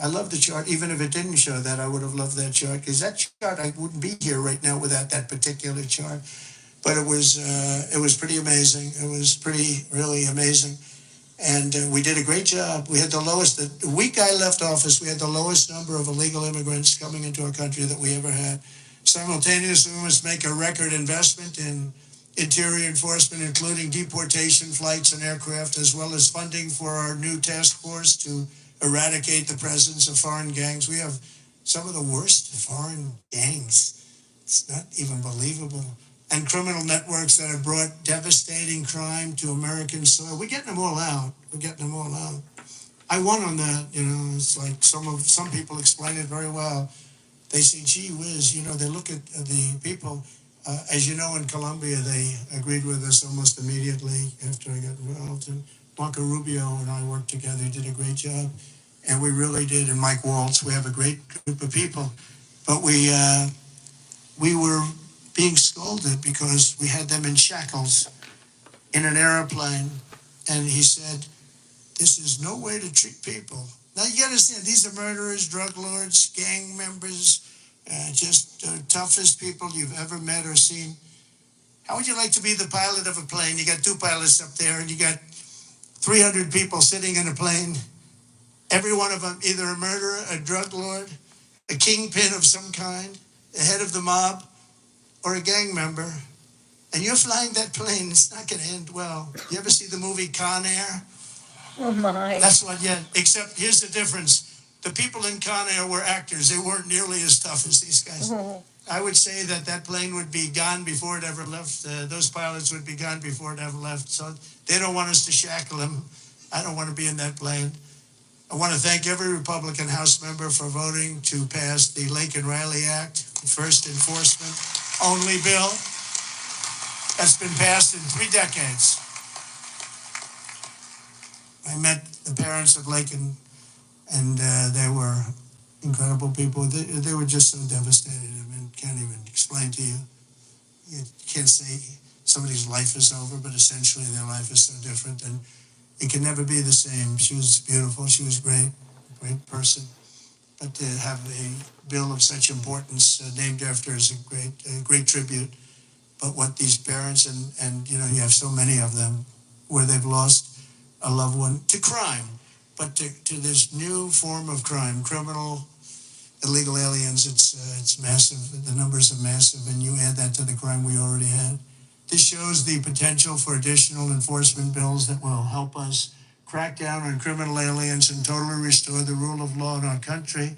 I love the chart. Even if it didn't show that, I would have loved that chart because that chart, I wouldn't be here right now without that particular chart. But it was pretty amazing. It was pretty, really amazing. And we did a great job. We had the lowest, the week I left office, we had the lowest number of illegal immigrants coming into our country that we ever had. Simultaneously, we must make a record investment in interior enforcement, including deportation flights and aircraft, as well as funding for our new task force to eradicate the presence of foreign gangs. We have some of the worst foreign gangs. It's not even believable. And criminal networks that have brought devastating crime to American soil. We're getting them all out. We're getting them all out. I won on that. You know, it's like some people explain it very well. They say, gee whiz, you know, they look at the people. As you know, in Colombia, they agreed with us almost immediately after I got involved. And Marco Rubio and I worked together. He did a great job. And we really did. And Mike Waltz, we have a great group of people. But we were being scolded because we had them in shackles in an airplane. And he said, this is no way to treat people. Now, you got to understand, these are murderers, drug lords, gang members, just the toughest people you've ever met or seen. How would you like to be the pilot of a plane? You got two pilots up there, and you got 300 people sitting in a plane. Every one of them either a murderer, a drug lord, a kingpin of some kind, the head of the mob, or a gang member. And you're flying that plane, it's not going to end well. You ever see the movie Con Air? Oh my. That's what, yeah. Except here's the difference. The people in Con Air were actors. They weren't nearly as tough as these guys. I would say that plane would be gone before it ever left. Those pilots would be gone before it ever left. So they don't want us to shackle them. I don't want to be in that plane. I want to thank every Republican House member for voting to pass the Laken Riley Act, the first enforcement only bill that's been passed in 3 decades. I met the parents of Laken, and they were incredible people. They were just so devastated. I mean, can't even explain to you. You can't say somebody's life is over, but essentially their life is so different, and it can never be the same. She was beautiful. She was great person. But to have a bill of such importance named after her is a great tribute. But what these parents, and you know, you have so many of them, where they've lost a loved one to crime, but to this new form of crime, criminal, illegal aliens, it's massive. The numbers are massive, and you add that to the crime we already had. This shows the potential for additional enforcement bills that will help us crack down on criminal aliens and totally restore the rule of law in our country.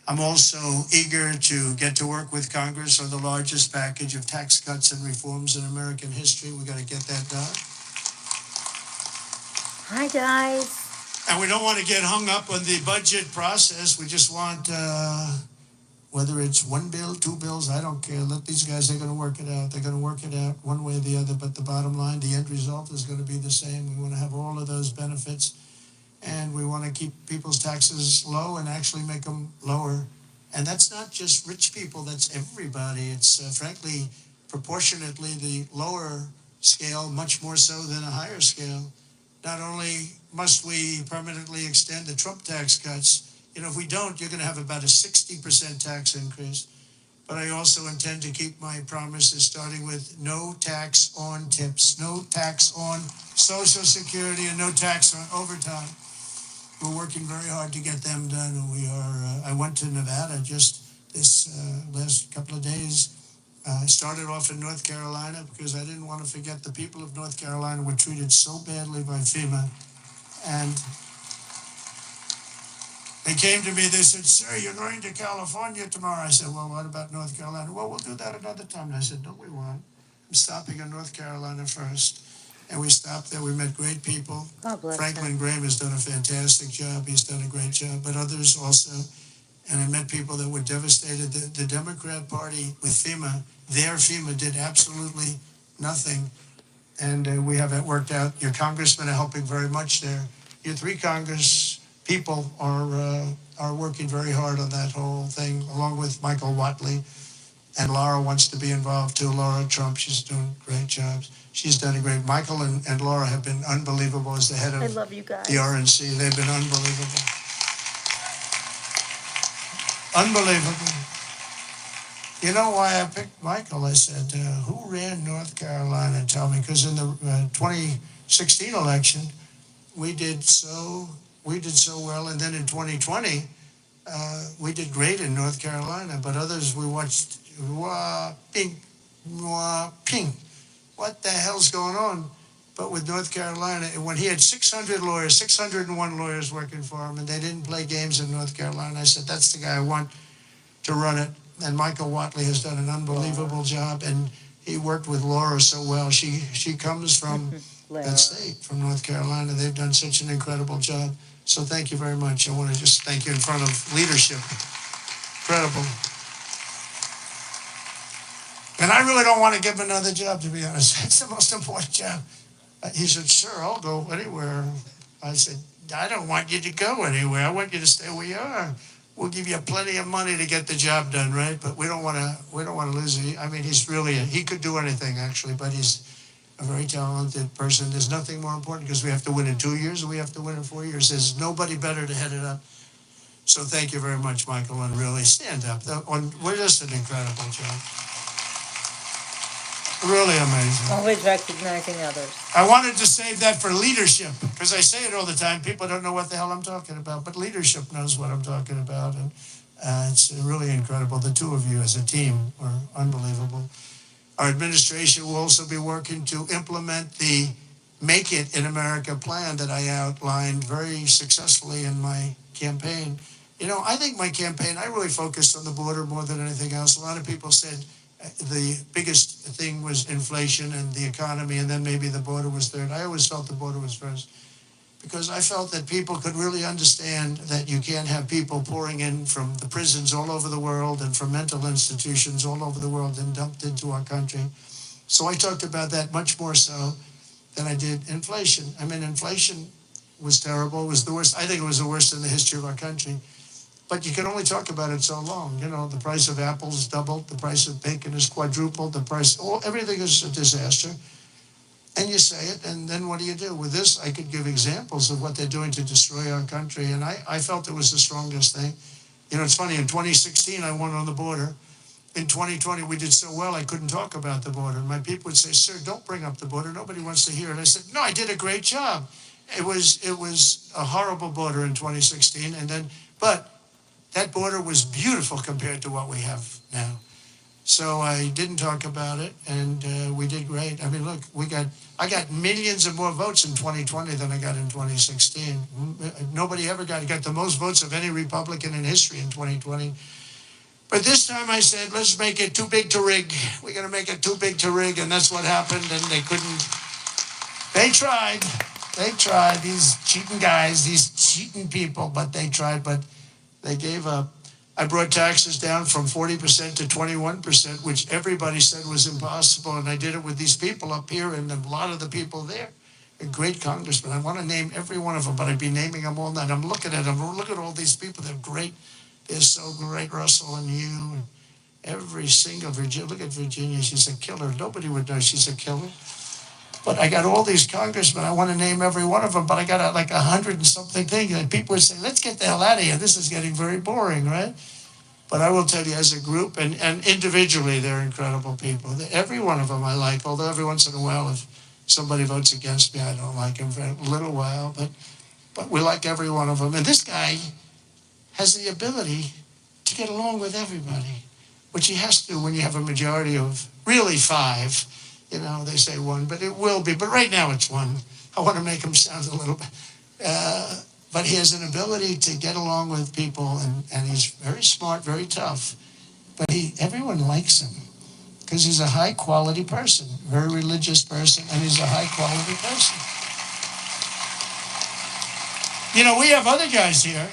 I'm also eager to get to work with Congress on the largest package of tax cuts and reforms in American history. We got to get that done. Hi, guys. And we don't want to get hung up on the budget process. We just want, whether it's one bill, 2 bills, I don't care. Let these guys, they're going to work it out. They're going to work it out one way or the other. But the bottom line, the end result is going to be the same. We want to have all of those benefits. And we want to keep people's taxes low and actually make them lower. And that's not just rich people. That's everybody. It's, frankly, proportionately the lower scale, much more so than a higher scale. Not only must we permanently extend the Trump tax cuts, you know, if we don't, you're going to have about a 60% tax increase. But I also intend to keep my promises, starting with no tax on tips, no tax on Social Security, and no tax on overtime. We're working very hard to get them done. And we are. I went to Nevada just this last couple of days. I started off in North Carolina because I didn't want to forget the people of North Carolina were treated so badly by FEMA. And they came to me, they said, sir, you're going to California tomorrow. I said, well, what about North Carolina? Well, we'll do that another time. And I said, no, we won't. I'm stopping in North Carolina first. And we stopped there. We met great people. God bless Franklin Graham has done a fantastic job. He's done a great job. But others also. And I met people that were devastated. The Democrat Party with FEMA, their FEMA did absolutely nothing. And we have it worked out. Your congressmen are helping very much there. Your 3 Congress people are working very hard on that whole thing, along with Michael Watley. And Laura wants to be involved too. Laura Trump, she's doing great jobs. She's done a great. Michael and Laura have been unbelievable as the head of I love you guys. the RNC. They've been unbelievable. Unbelievable. You know why I picked Michael? I said, who ran North Carolina? Tell me, because in the 2016 election, we did so well, and then in 2020, we did great in North Carolina. But others, we watched ping, ping. What the hell's going on? But with North Carolina, when he had 600 lawyers, 601 lawyers working for him, and they didn't play games in North Carolina, I said, that's the guy I want to run it. And Michael Whatley has done an unbelievable job, and he worked with Laura so well. She comes from that state, from North Carolina. They've done such an incredible job. So thank you very much. I want to just thank you in front of leadership. Incredible. And I really don't want to give him another job, to be honest. It's the most important job. He said, sir, I'll go anywhere. I said, I don't want you to go anywhere. I want you to stay where you are. We'll give you plenty of money to get the job done, right? But we don't want to lose it. I mean, he could do anything, actually, but he's a very talented person. There's nothing more important, because we have to win in 2 years or we have to win in 4 years. There's nobody better to head it up. So thank you very much, Michael, and really stand up. We're just an incredible job. Really amazing. Always recognizing others. I wanted to save that for leadership, because I say it all the time. People don't know what the hell I'm talking about, but leadership knows what I'm talking about. And it's really incredible. The two of you as a team are unbelievable. Our administration will also be working to implement the Make It in America plan that I outlined very successfully in my campaign. You know, I think my campaign, I really focused on the border more than anything else. A lot of people said the biggest thing was inflation and the economy, and then maybe the border was third. I always felt the border was first, because I felt that people could really understand that you can't have people pouring in from the prisons all over the world and from mental institutions all over the world and dumped into our country. So I talked about that much more so than I did inflation. I mean, inflation was terrible. It was the worst. I think it was the worst in the history of our country. But you can only talk about it so long. You know, the price of apples doubled, the price of bacon is quadrupled, everything is a disaster. And you say it, and then what do you do? With this, I could give examples of what they're doing to destroy our country, and I felt it was the strongest thing. You know, it's funny, in 2016, I won on the border. In 2020, we did so well, I couldn't talk about the border. And my people would say, sir, don't bring up the border. Nobody wants to hear it. I said, no, I did a great job. It was a horrible border in 2016, but that border was beautiful compared to what we have now. So I didn't talk about it, and we did great. I mean, look, I got millions of more votes in 2020 than I got in 2016. Nobody ever got the most votes of any Republican in history in 2020. But this time I said, let's make it too big to rig. We're going to make it too big to rig, and that's what happened, and they couldn't. They tried, these cheating guys, these cheating people, but they tried, but they gave up. I brought taxes down from 40% to 21%, which everybody said was impossible. And I did it with these people up here and a lot of the people there. A great congressman. I want to name every one of them, but I'd be naming them all night. I'm looking at them. Look at all these people. They're great. They're so great, Russell and you. And every single Virginia. Look at Virginia. She's a killer. Nobody would know she's a killer. But I got all these congressmen. I want to name every one of them, but I got like 100 and something things. And people would say, let's get the hell out of here. This is getting very boring, right? But I will tell you, as a group and individually, they're incredible people. Every one of them I like, although every once in a while, if somebody votes against me, I don't like him for a little while. But we like every one of them. And this guy has the ability to get along with everybody, which he has to when you have a majority of really 5. You know, they say 1, but it will be. But right now it's 1. I want to make him sound a little bit. But he has an ability to get along with people, and he's very smart, very tough. But everyone likes him because he's a high-quality person, very religious person, and he's a high-quality person. You know, we have other guys here,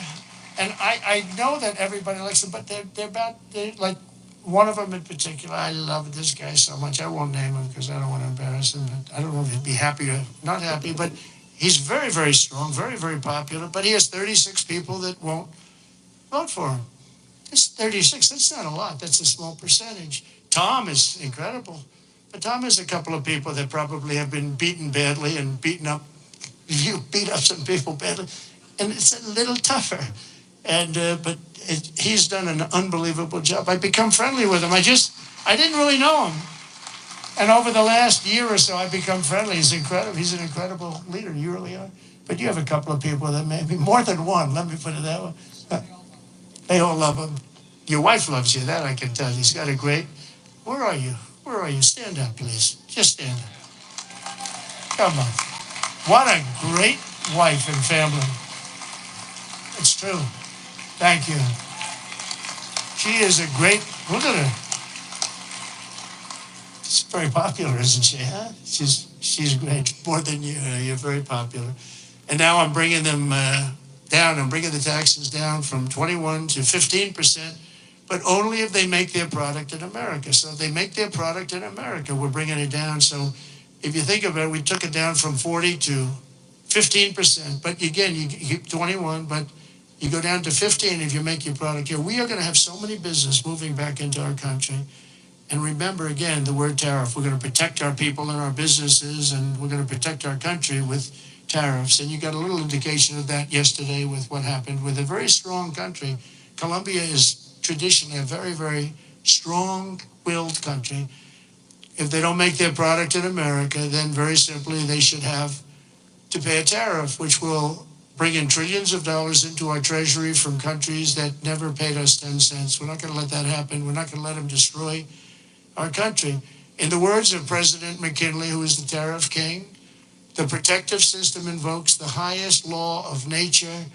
and I know that everybody likes them, but they're like, one of them in particular, I love this guy so much. I won't name him because I don't want to embarrass him. I don't know if he'd be happy or not happy, but he's very, very strong, very, very popular. But he has 36 people that won't vote for him. It's 36. That's not a lot. That's a small percentage. Tom is incredible. But Tom has a couple of people that probably have been beaten badly and beaten up. You beat up some people badly. And it's a little tougher. And but he's done an unbelievable job. I've become friendly with him. I didn't really know him. And over the last year or so, I've become friendly. He's incredible. He's an incredible leader. You really are. But you have a couple of people that maybe, more than one, let me put it that way. They all love him. Your wife loves you, that I can tell. He's got a great, where are you? Where are you? Stand up, please. Just stand up. Come on. What a great wife and family. It's true. Thank you. She is a great, look at her. She's very popular, isn't she, huh? She's great, more than you. You're very popular. And now I'm bringing them down. I'm bringing the taxes down from 21 to 15%, but only if they make their product in America. So if they make their product in America, we're bringing it down. So if you think about it, we took it down from 40 to 15%. But again, you keep 21, but you go down to 15 if you make your product here. We are going to have so many business moving back into our country. And remember, again, the word tariff. We're going to protect our people and our businesses, and we're going to protect our country with tariffs. And you got a little indication of that yesterday with what happened with a very strong country. Colombia is traditionally a very, very strong-willed country. If they don't make their product in America, then very simply they should have to pay a tariff, which will bring in trillions of dollars into our treasury from countries that never paid us 10 cents. We're not going to let that happen. We're not going to let them destroy our country. In the words of President McKinley, who is the tariff king, the protective system invokes the highest law of nature,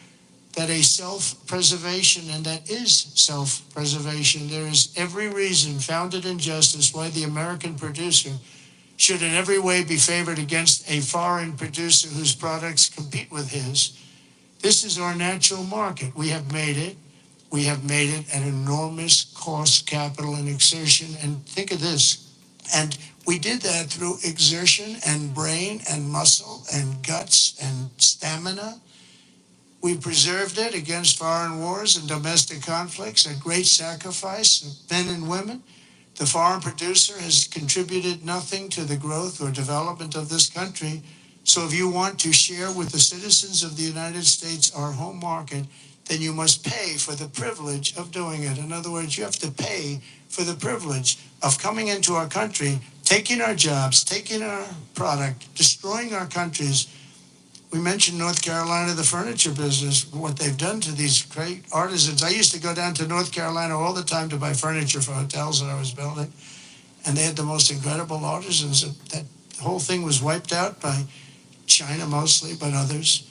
that a self-preservation, and that is self-preservation. There is every reason founded in justice why the American producer should in every way be favored against a foreign producer whose products compete with his. This is our natural market. We have made it. We have made it an enormous cost, capital, and exertion. And think of this. And we did that through exertion and brain and muscle and guts and stamina. We preserved it against foreign wars and domestic conflicts at great sacrifice of men and women. The foreign producer has contributed nothing to the growth or development of this country. So if you want to share with the citizens of the United States our home market, then you must pay for the privilege of doing it. In other words, you have to pay for the privilege of coming into our country, taking our jobs, taking our product, destroying our countries. We mentioned North Carolina, the furniture business, what they've done to these great artisans. I used to go down to North Carolina all the time to buy furniture for hotels that I was building. And they had the most incredible artisans. That whole thing was wiped out by China mostly, but others.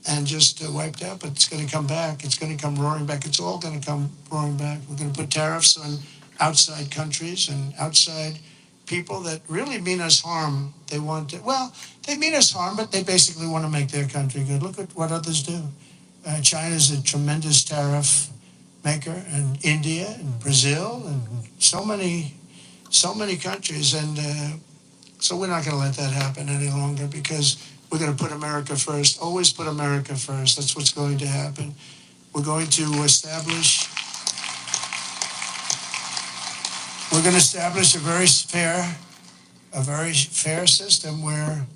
And just wiped out, but it's going to come back. It's going to come roaring back. It's all going to come roaring back. We're going to put tariffs on outside countries and outside people that really mean us harm. They want to, well, they mean us harm, but they basically want to make their country good. Look at what others do. China's a tremendous tariff maker, and India and Brazil and so many countries. And so we're not going to let that happen any longer, because we're going to put America first. Always put America first. That's what's going to happen. We're going to establish a very fair system where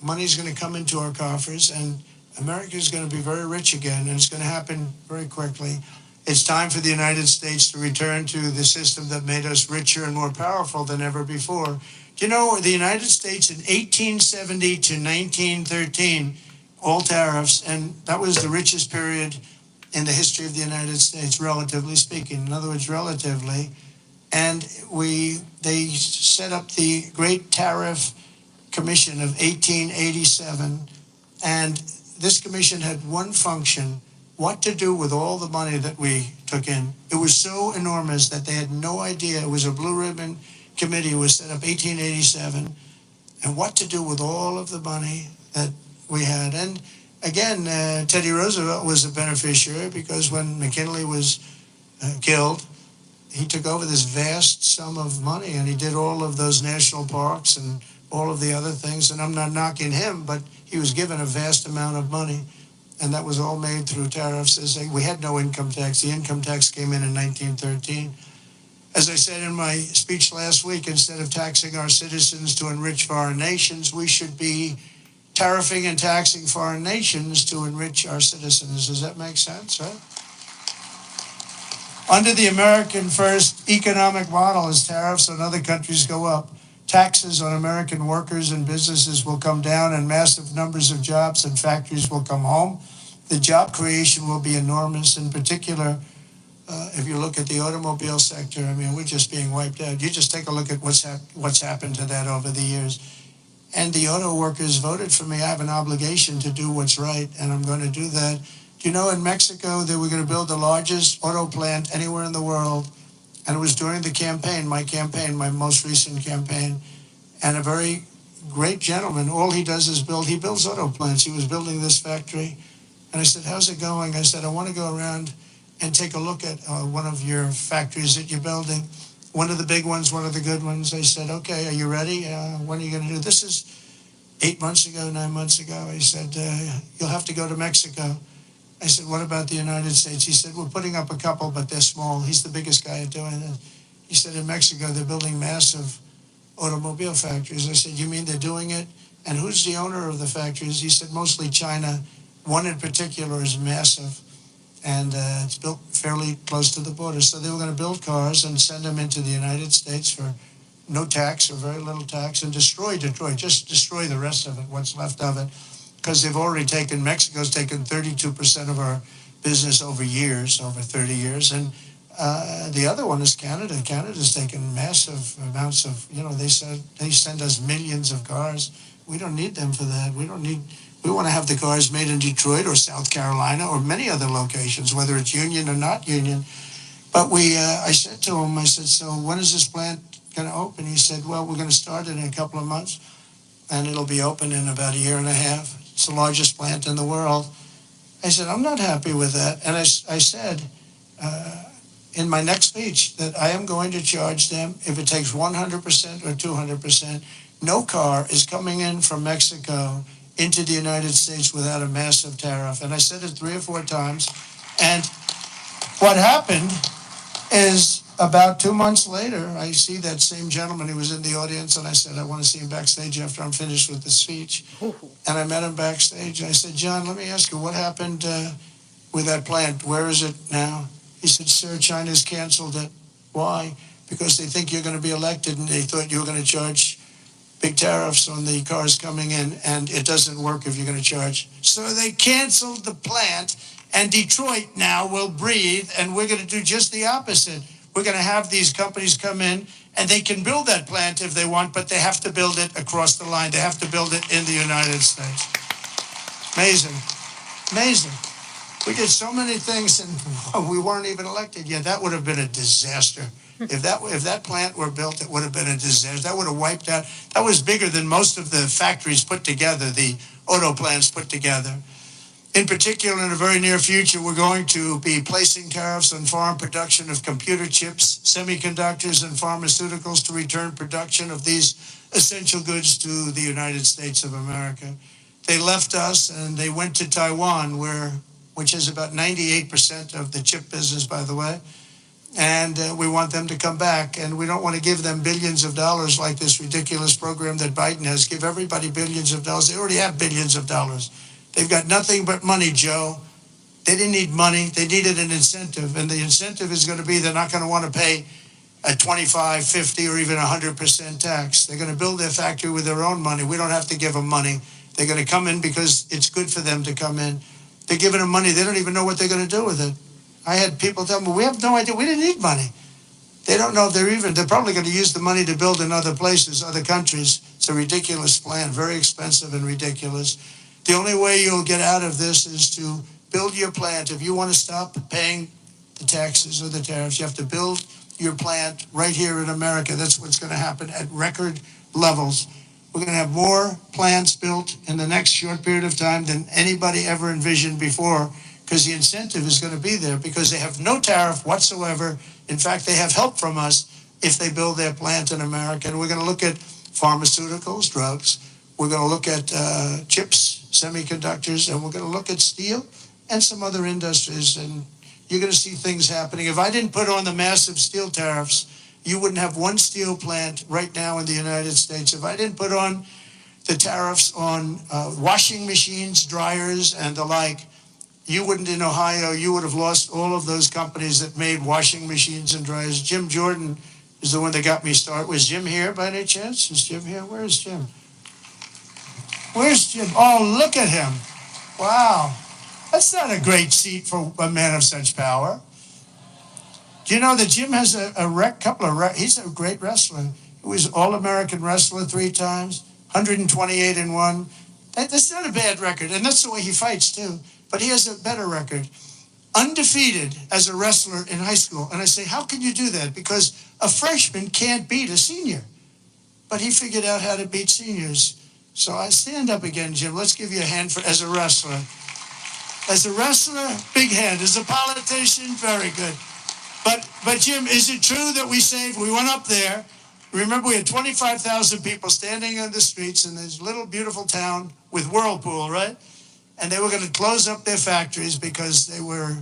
money is going to come into our coffers, and America is going to be very rich again, and it's going to happen very quickly. It's time for the United States to return to the system that made us richer and more powerful than ever before. You know, the United States in 1870 to 1913, all tariffs, and that was the richest period in the history of the United States, relatively speaking. In other words, relatively. And they set up the Great Tariff Commission of 1887, and this commission had one function: what to do with all the money that we took in. It was so enormous that they had no idea. It was a blue ribbon committee. It was set up 1887, and what to do with all of the money that we had. And again, Teddy Roosevelt was a beneficiary, because when McKinley was killed, he took over this vast sum of money, and he did all of those national parks and all of the other things. And I'm not knocking him, but he was given a vast amount of money, and that was all made through tariffs. We had no income tax. The income tax came in 1913. As I said in my speech last week, instead of taxing our citizens to enrich foreign nations, we should be tariffing and taxing foreign nations to enrich our citizens. Does that make sense, right? Under the American First economic model, as tariffs on other countries go up, taxes on American workers and businesses will come down and massive numbers of jobs and factories will come home. The job creation will be enormous. In particular, if you look at the automobile sector, I mean, we're just being wiped out. You just take a look at what's happened to that over the years. And the auto workers voted for me. I have an obligation to do what's right, and I'm going to do that. Do you know in Mexico they were going to build the largest auto plant anywhere in the world? And it was during the campaign, my most recent campaign. And a very great gentleman, all he does is he builds auto plants. He was building this factory. And I said, how's it going? I said, I want to go around and take a look at one of your factories that you're building. One of the big ones, one of the good ones. I said, okay, are you ready? When are you going to do this? Is 9 months ago. I said, you'll have to go to Mexico. I said, what about the United States? He said, we're putting up a couple, but they're small. He's the biggest guy at doing it. He said, in Mexico, they're building massive automobile factories. I said, you mean they're doing it? And who's the owner of the factories? He said, mostly China. One in particular is massive, and it's built fairly close to the border. So they were going to build cars and send them into the United States for no tax or very little tax and destroy Detroit, just destroy the rest of it, what's left of it. Because Mexico's taken 32% of our business over 30 years. And the other one is Canada. Canada's taken massive amounts of, they send us millions of cars. We don't need them for that. We want to have the cars made in Detroit or South Carolina or many other locations, whether it's union or not union. But I said to him, so when is this plant going to open? He said, well, we're going to start it in a couple of months, and it'll be open in about a year and a half. It's the largest plant in the world. I said, I'm not happy with that. And I said in my next speech that I am going to charge them, if it takes 100% or 200%, no car is coming in from Mexico into the United States without a massive tariff. And I said it 3 or 4 times. And what happened is about 2 months later, I see that same gentleman who was in the audience, and I said, I want to see him backstage after I'm finished with the speech. And I met him backstage. I said, John, let me ask you, what happened with that plant? Where is it now? He said, sir, China's canceled it. Why? Because they think you're going to be elected, and they thought you were going to charge big tariffs on the cars coming in, and it doesn't work if you're going to charge. So they canceled the plant, and Detroit now will breathe, and we're going to do just the opposite. We're going to have these companies come in, and they can build that plant if they want, but they have to build it across the line. They have to build it in the United States. Amazing. Amazing. We did so many things, and we weren't even elected yet. That would have been a disaster. If that plant were built, it would have been a disaster. That would have wiped out. That was bigger than most of the factories put together, the auto plants put together. In particular, in the very near future, we're going to be placing tariffs on foreign production of computer chips, semiconductors, and pharmaceuticals to return production of these essential goods to the United States of America. They left us and they went to Taiwan, which is about 98% of the chip business, by the way. And we want them to come back. And we don't want to give them billions of dollars like this ridiculous program that Biden has. Give everybody billions of dollars. They already have billions of dollars. They've got nothing but money, Joe. They didn't need money. They needed an incentive. And the incentive is going to be they're not going to want to pay a 25, 50, or even 100% tax. They're going to build their factory with their own money. We don't have to give them money. They're going to come in because it's good for them to come in. They're giving them money. They don't even know what they're going to do with it. I had people tell me, we have no idea. We didn't need money. They don't know if they're probably going to use the money to build in other places, other countries. It's a ridiculous plan, very expensive and ridiculous. The only way you'll get out of this is to build your plant. If you want to stop paying the taxes or the tariffs, you have to build your plant right here in America. That's what's going to happen at record levels. We're going to have more plants built in the next short period of time than anybody ever envisioned before, because the incentive is going to be there, because they have no tariff whatsoever. In fact, they have help from us if they build their plant in America. And we're going to look at pharmaceuticals, drugs. We're going to look at chips, semiconductors, and we're going to look at steel and some other industries. And you're going to see things happening. If I didn't put on the massive steel tariffs, you wouldn't have one steel plant right now in the United States. If I didn't put on the tariffs on washing machines, dryers, and the like, you wouldn't, in Ohio, you would have lost all of those companies that made washing machines and dryers. Jim Jordan is the one that got me started. Was Jim here by any chance? Is Jim here? Where's Jim? Where's Jim? Oh, look at him. Wow. That's not a great seat for a man of such power. Do you know that Jim has he's a great wrestler. He was All-American wrestler 3 times, 128-1. That's not a bad record, and that's the way he fights, too. But he has a better record. Undefeated as a wrestler in high school. And I say, how can you do that? Because a freshman can't beat a senior. But he figured out how to beat seniors. So I stand up again, Jim. Let's give you a hand as a wrestler. As a wrestler, big hand. As a politician, very good. But Jim, is it true that we went up there, remember we had 25,000 people standing on the streets in this little beautiful town with Whirlpool, right? And they were going to close up their factories because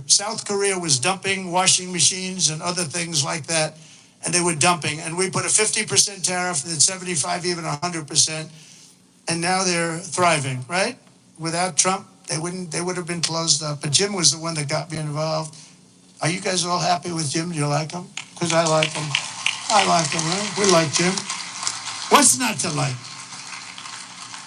South Korea was dumping washing machines and other things like that. And they were dumping. And we put a 50% tariff and then 75, even 100%. And now they're thriving, right? Without Trump, they would have been closed up. But Jim was the one that got me involved. Are you guys all happy with Jim? Do you like him? Because I like him. I like him, right? We like Jim. What's not to like?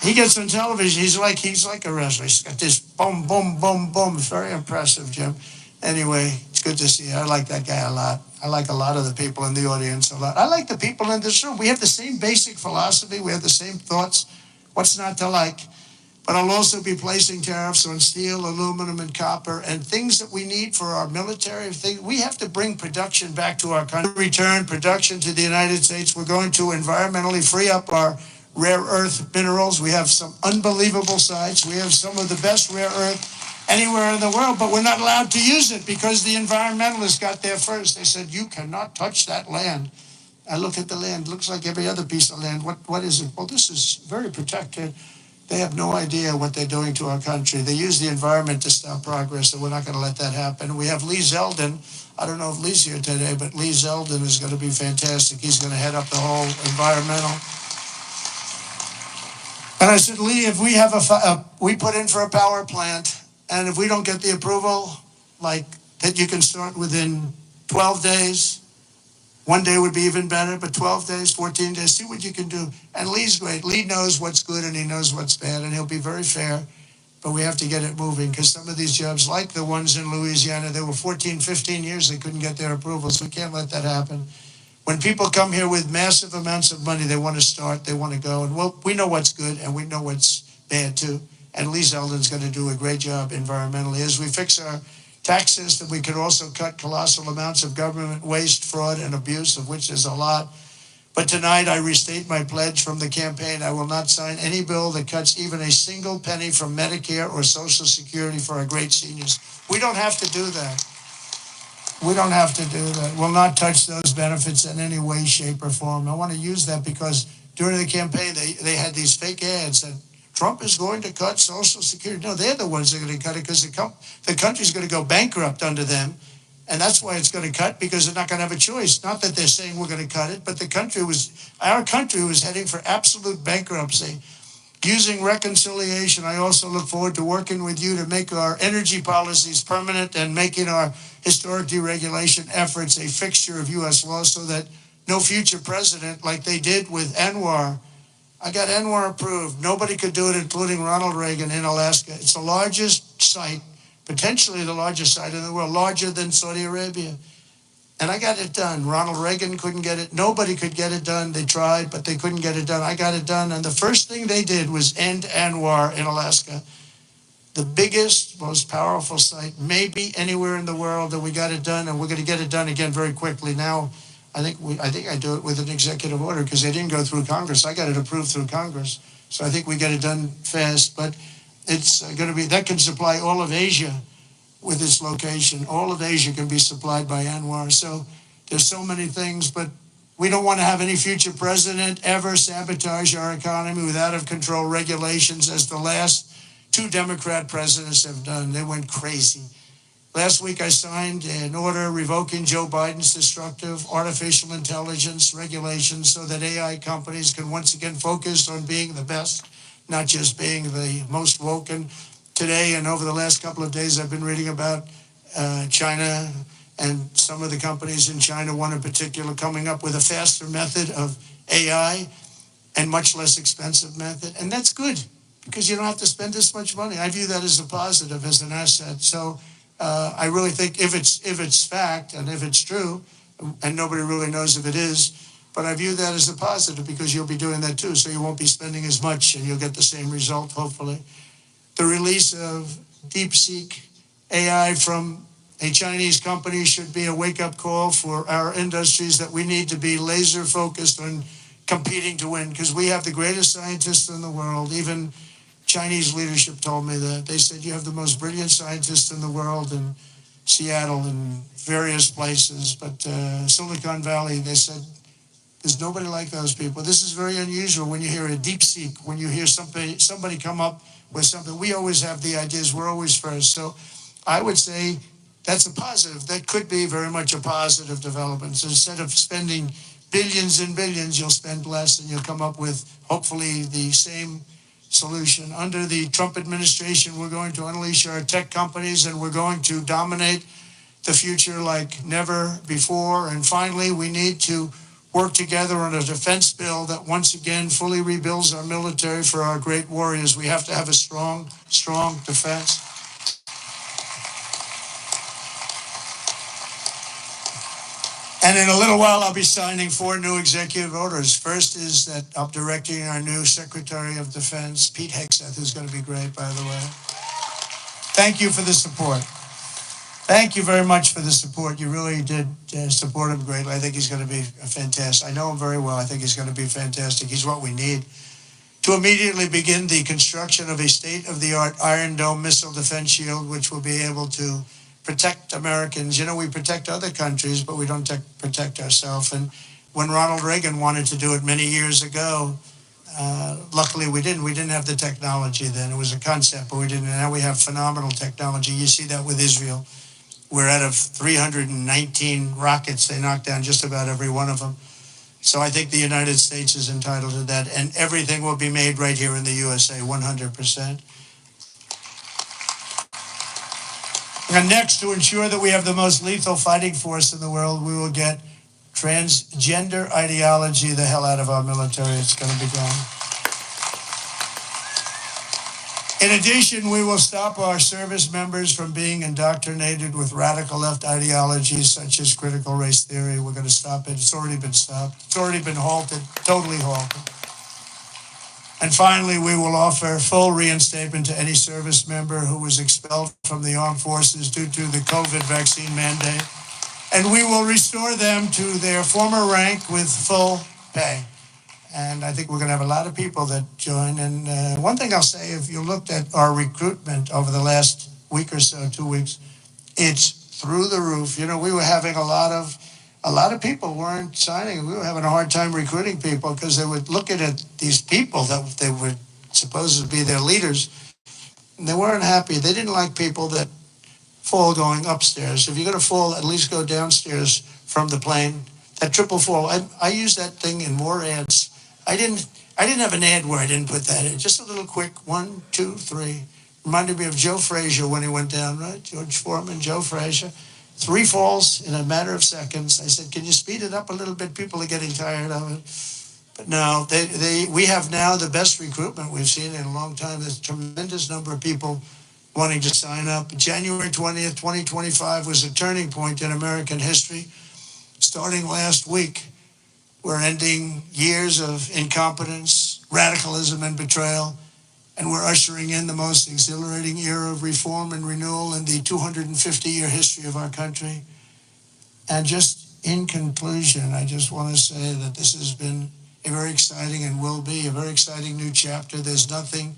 He gets on television, he's like a wrestler. He's got this boom, boom, boom, boom. It's very impressive, Jim. Anyway, it's good to see you. I like that guy a lot. I like a lot of the people in the audience a lot. I like the people in this room. We have the same basic philosophy. We have the same thoughts. What's not to like? But I'll also be placing tariffs on steel, aluminum, and copper, and things that we need for our military. We have to bring production back to our country. Return production to the United States. We're going to environmentally free up our rare earth minerals. We have some unbelievable sites. We have some of the best rare earth anywhere in the world, but we're not allowed to use it because the environmentalists got there first. They said, you cannot touch that land. I look at the land. It looks like every other piece of land. What is it? Well, this is very protected. They have no idea what they're doing to our country. They use the environment to stop progress, and we're not going to let that happen. We have Lee Zeldin. I don't know if Lee's here today, but Lee Zeldin is going to be fantastic. He's going to head up the whole environmental. And I said, Lee, if we have we put in for a power plant, and if we don't get the approval, like that you can start within 12 days, one day would be even better, but 12 days, 14 days, see what you can do. And Lee's great. Lee knows what's good and he knows what's bad, and he'll be very fair, but we have to get it moving because some of these jobs, like the ones in Louisiana, they were 14, 15 years, they couldn't get their approvals. We can't let that happen. When people come here with massive amounts of money, they want to start, they want to go. And we know what's good and we know what's bad too. And Lee Zeldin's going to do a great job environmentally. As we fix our tax system, we could also cut colossal amounts of government waste, fraud, and abuse, of which there's a lot. But tonight I restate my pledge from the campaign. I will not sign any bill that cuts even a single penny from Medicare or Social Security for our great seniors. We don't have to do that. We don't have to do that. We'll not touch those benefits in any way, shape, or form. I want to use that because during the campaign, they had these fake ads that Trump is going to cut Social Security. No, they're the ones that are going to cut it because the country's going to go bankrupt under them. And that's why it's going to cut, because they're not going to have a choice. Not that they're saying we're going to cut it, but our country was heading for absolute bankruptcy. Using reconciliation, I also look forward to working with you to make our energy policies permanent and making our historic deregulation efforts a fixture of U.S. law so that no future president, like they did with ANWR, I got ANWR approved. Nobody could do it, including Ronald Reagan in Alaska. It's the largest site, potentially the largest site in the world, larger than Saudi Arabia. And I got it done. Ronald Reagan couldn't get it. Nobody could get it done. They tried, but they couldn't get it done. I got it done. And the first thing they did was end ANWR in Alaska. The biggest, most powerful site, maybe anywhere in the world, that we got it done. And we're going to get it done again very quickly. Now, I think I do it with an executive order because they didn't go through Congress. I got it approved through Congress. So I think we get it done fast. But it's going to be, that can supply all of Asia with its location. All of Asia can be supplied by ANWR. So there's so many things, but we don't want to have any future president ever sabotage our economy with out-of-control regulations as the last 2 Democrat presidents have done. They went crazy. Last week I signed an order revoking Joe Biden's destructive artificial intelligence regulations so that AI companies can once again focus on being the best not just being the most woken. Today and over the last couple of days, I've been reading about China, and some of the companies in China, one in particular, coming up with a faster method of AI and much less expensive method. And that's good because you don't have to spend this much money. I view that as a positive, as an asset. So I really think if it's fact and if it's true, and nobody really knows if it is, but I view that as a positive because you'll be doing that too. So you won't be spending as much and you'll get the same result, hopefully. The release of DeepSeek AI from a Chinese company should be a wake-up call for our industries that we need to be laser focused on competing to win because we have the greatest scientists in the world. Even Chinese leadership told me that. They said you have the most brilliant scientists in the world in Seattle and various places, but Silicon Valley, they said, there's nobody like those people. This is very unusual when you hear a DeepSeek, when you hear somebody come up with something. We always have the ideas. We're always first. So I would say that's a positive. That could be very much a positive development. So instead of spending billions and billions, you'll spend less and you'll come up with hopefully the same solution. Under the Trump administration, we're going to unleash our tech companies and we're going to dominate the future like never before. And finally, we need to work together on a defense bill that once again fully rebuilds our military for our great warriors. We have to have a strong defense. And in a little while, I'll be signing 4 new executive orders. First is that I'm directing our new Secretary of Defense, Pete Hegseth, who's going to be great, by the way. Thank you for the support. Thank you very much for the support. You really did support him greatly. I think he's going to be fantastic. I know him very well. I think he's going to be fantastic. He's what we need to immediately begin the construction of a state-of-the-art Iron Dome missile defense shield, which will be able to protect Americans. You know, we protect other countries, but we don't protect ourselves. And when Ronald Reagan wanted to do it many years ago, luckily we didn't. We didn't have the technology then. It was a concept, but we didn't. And now we have phenomenal technology. You see that with Israel. We're out of 319 rockets. They knocked down just about every one of them. So I think the United States is entitled to that. And everything will be made right here in the USA, 100%. And next, to ensure that we have the most lethal fighting force in the world, we will get transgender ideology the hell out of our military. It's going to be gone. In addition, we will stop our service members from being indoctrinated with radical left ideologies such as critical race theory. We're going to stop it. It's already been stopped. It's already been halted, totally halted. And finally, we will offer full reinstatement to any service member who was expelled from the armed forces due to the COVID vaccine mandate. And we will restore them to their former rank with full pay. And I think we're going to have a lot of people that join. And one thing I'll say, if you looked at our recruitment over the last week or so, 2 weeks, it's through the roof. You know, we were having a lot of people weren't signing. We were having a hard time recruiting people because they were looking at these people that they were supposed to be their leaders, and they weren't happy. They didn't like people that fall going upstairs. If you're going to fall, at least go downstairs from the plane. That triple fall. I use that thing in more ads. I didn't have an ad where I didn't put that in. Just a little quick 1, 2, 3. Reminded me of Joe Frazier when he went down, right? George Foreman, Joe Frazier. 3 falls in a matter of seconds. I said, can you speed it up a little bit? People are getting tired of it. But no, we have now the best recruitment we've seen in a long time. There's a tremendous number of people wanting to sign up. January 20th, 2025 was a turning point in American history. Starting last week, we're ending years of incompetence, radicalism, and betrayal. And we're ushering in the most exhilarating era of reform and renewal in the 250-year history of our country. And just in conclusion, I just want to say that this has been a very exciting and will be a very exciting new chapter. There's nothing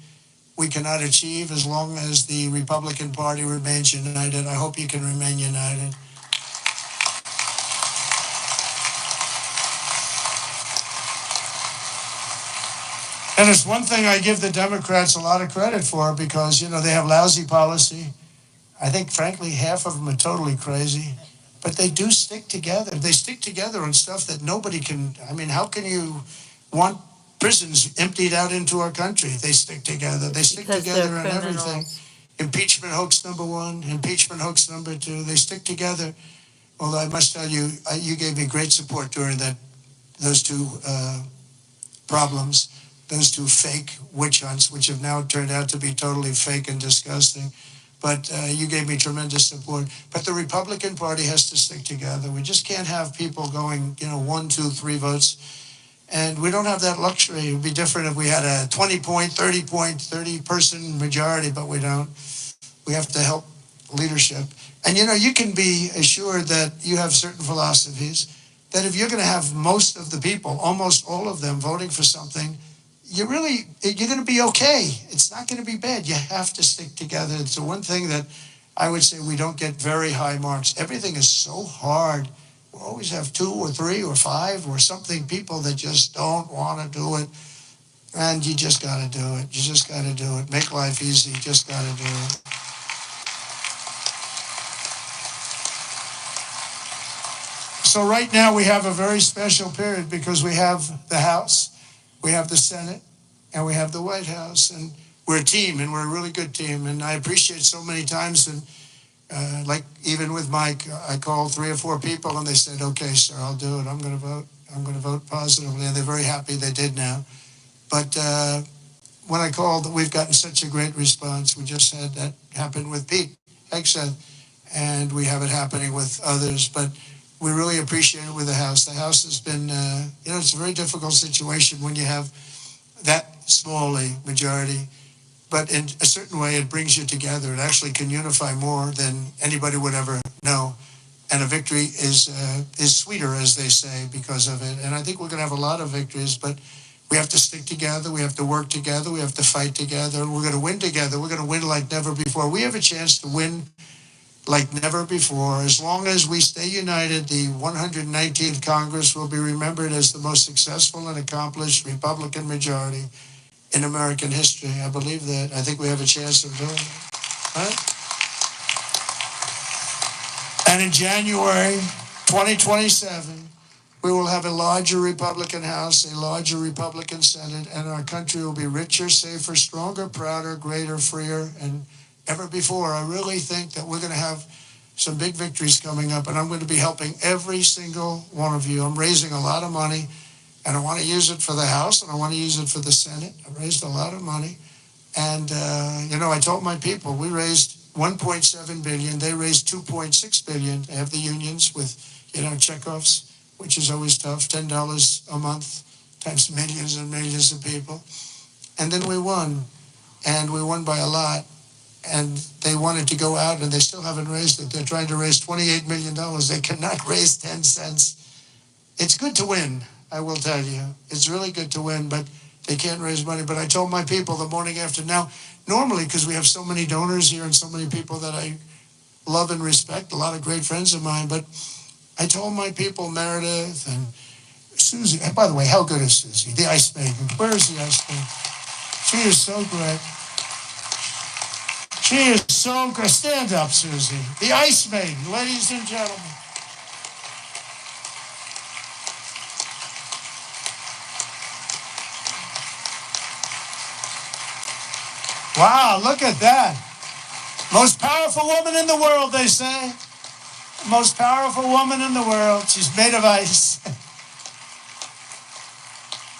we cannot achieve as long as the Republican Party remains united. I hope you can remain united. And it's one thing I give the Democrats a lot of credit for because, you know, they have lousy policy. I think, frankly, half of them are totally crazy. But they do stick together. They stick together on stuff that nobody can. I mean, how can you want prisons emptied out into our country. They stick together. They stick Because together they're on everything. criminals. Impeachment hoax number one, impeachment hoax number two. They stick together. Although I must tell you, you gave me great support during those two problems, those two fake witch hunts, which have now turned out to be totally fake and disgusting. But you gave me tremendous support. But the Republican Party has to stick together. We just can't have people going, 1, 2, 3 votes. And we don't have that luxury. It would be different if we had a 20-point, 30-person majority, but we don't. We have to help leadership. And you can be assured that you have certain philosophies, that if you're going to have most of the people, almost all of them, voting for something, you're going to be okay. It's not going to be bad. You have to stick together. It's the one thing that I would say we don't get very high marks. Everything is so hard. We always have 2 or 3 or 5 or something, people that just don't want to do it. And you just got to do it. You just got to do it. Make life easy. You just got to do it. So right now we have a very special period because we have the House, we have the Senate, and we have the White House. And we're a team, and we're a really good team. And I appreciate so many times, and like even with Mike, I called 3 or 4 people, and they said, okay, sir, I'll do it. I'm going to vote. I'm going to vote positively. And they're very happy they did now. But when I called, we've gotten such a great response. We just had that happen with Pete Hegseth, and we have it happening with others. But we really appreciate it with the House. The House has been, it's a very difficult situation when you have that small a majority. But in a certain way, it brings you together. It actually can unify more than anybody would ever know. And a victory is sweeter, as they say, because of it. And I think we're going to have a lot of victories, but we have to stick together. We have to work together. We have to fight together. And we're going to win together. We're going to win like never before. We have a chance to win like never before. As long as we stay united, the 119th Congress will be remembered as the most successful and accomplished Republican majority in American history. I believe that. I think we have a chance of doing it. Right? And in January 2027, we will have a larger Republican House, a larger Republican Senate, and our country will be richer, safer, stronger, prouder, greater, freer, and ever before. I really think that we're going to have some big victories coming up, and I'm going to be helping every single one of you. I'm raising a lot of money, and I want to use it for the House, and I want to use it for the Senate. I raised a lot of money, and I told my people, we raised 1.7 billion. They raised 2.6 billion. They have the unions with, checkoffs, which is always tough. $10 a month times millions and millions of people, and then we won, and we won by a lot. And they wanted to go out, and they still haven't raised it. They're trying to raise $28 million. They cannot raise 10 cents. It's good to win, I will tell you. It's really good to win, but they can't raise money. But I told my people the morning after. Now, normally, because we have so many donors here and so many people that I love and respect, a lot of great friends of mine, but I told my people, Meredith and Susie, and by the way, how good is Susie? The Ice Maiden. Where is the Ice Maiden? She is so great. She is so good. Stand up, Susie. The Ice Maiden, ladies and gentlemen. Wow, look at that. Most powerful woman in the world, they say. Most powerful woman in the world. She's made of ice.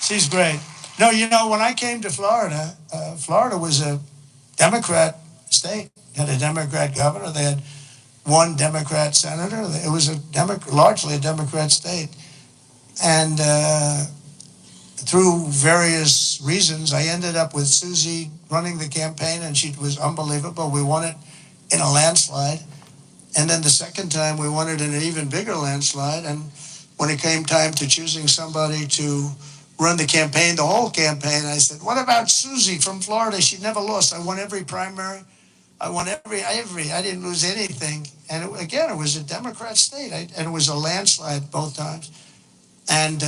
She's great. No, when I came to Florida, Florida was a Democrat state. They had a Democrat governor. They had one Democrat senator. It was largely a Democrat state. And through various reasons, I ended up with Susie running the campaign, and she was unbelievable. We won it in a landslide. And then the second time, we won it in an even bigger landslide. And when it came time to choosing somebody to run the campaign, the whole campaign, I said, what about Susie from Florida? She never lost. I won every primary. I won every. I didn't lose anything. And it was a Democrat state. And it was a landslide both times. And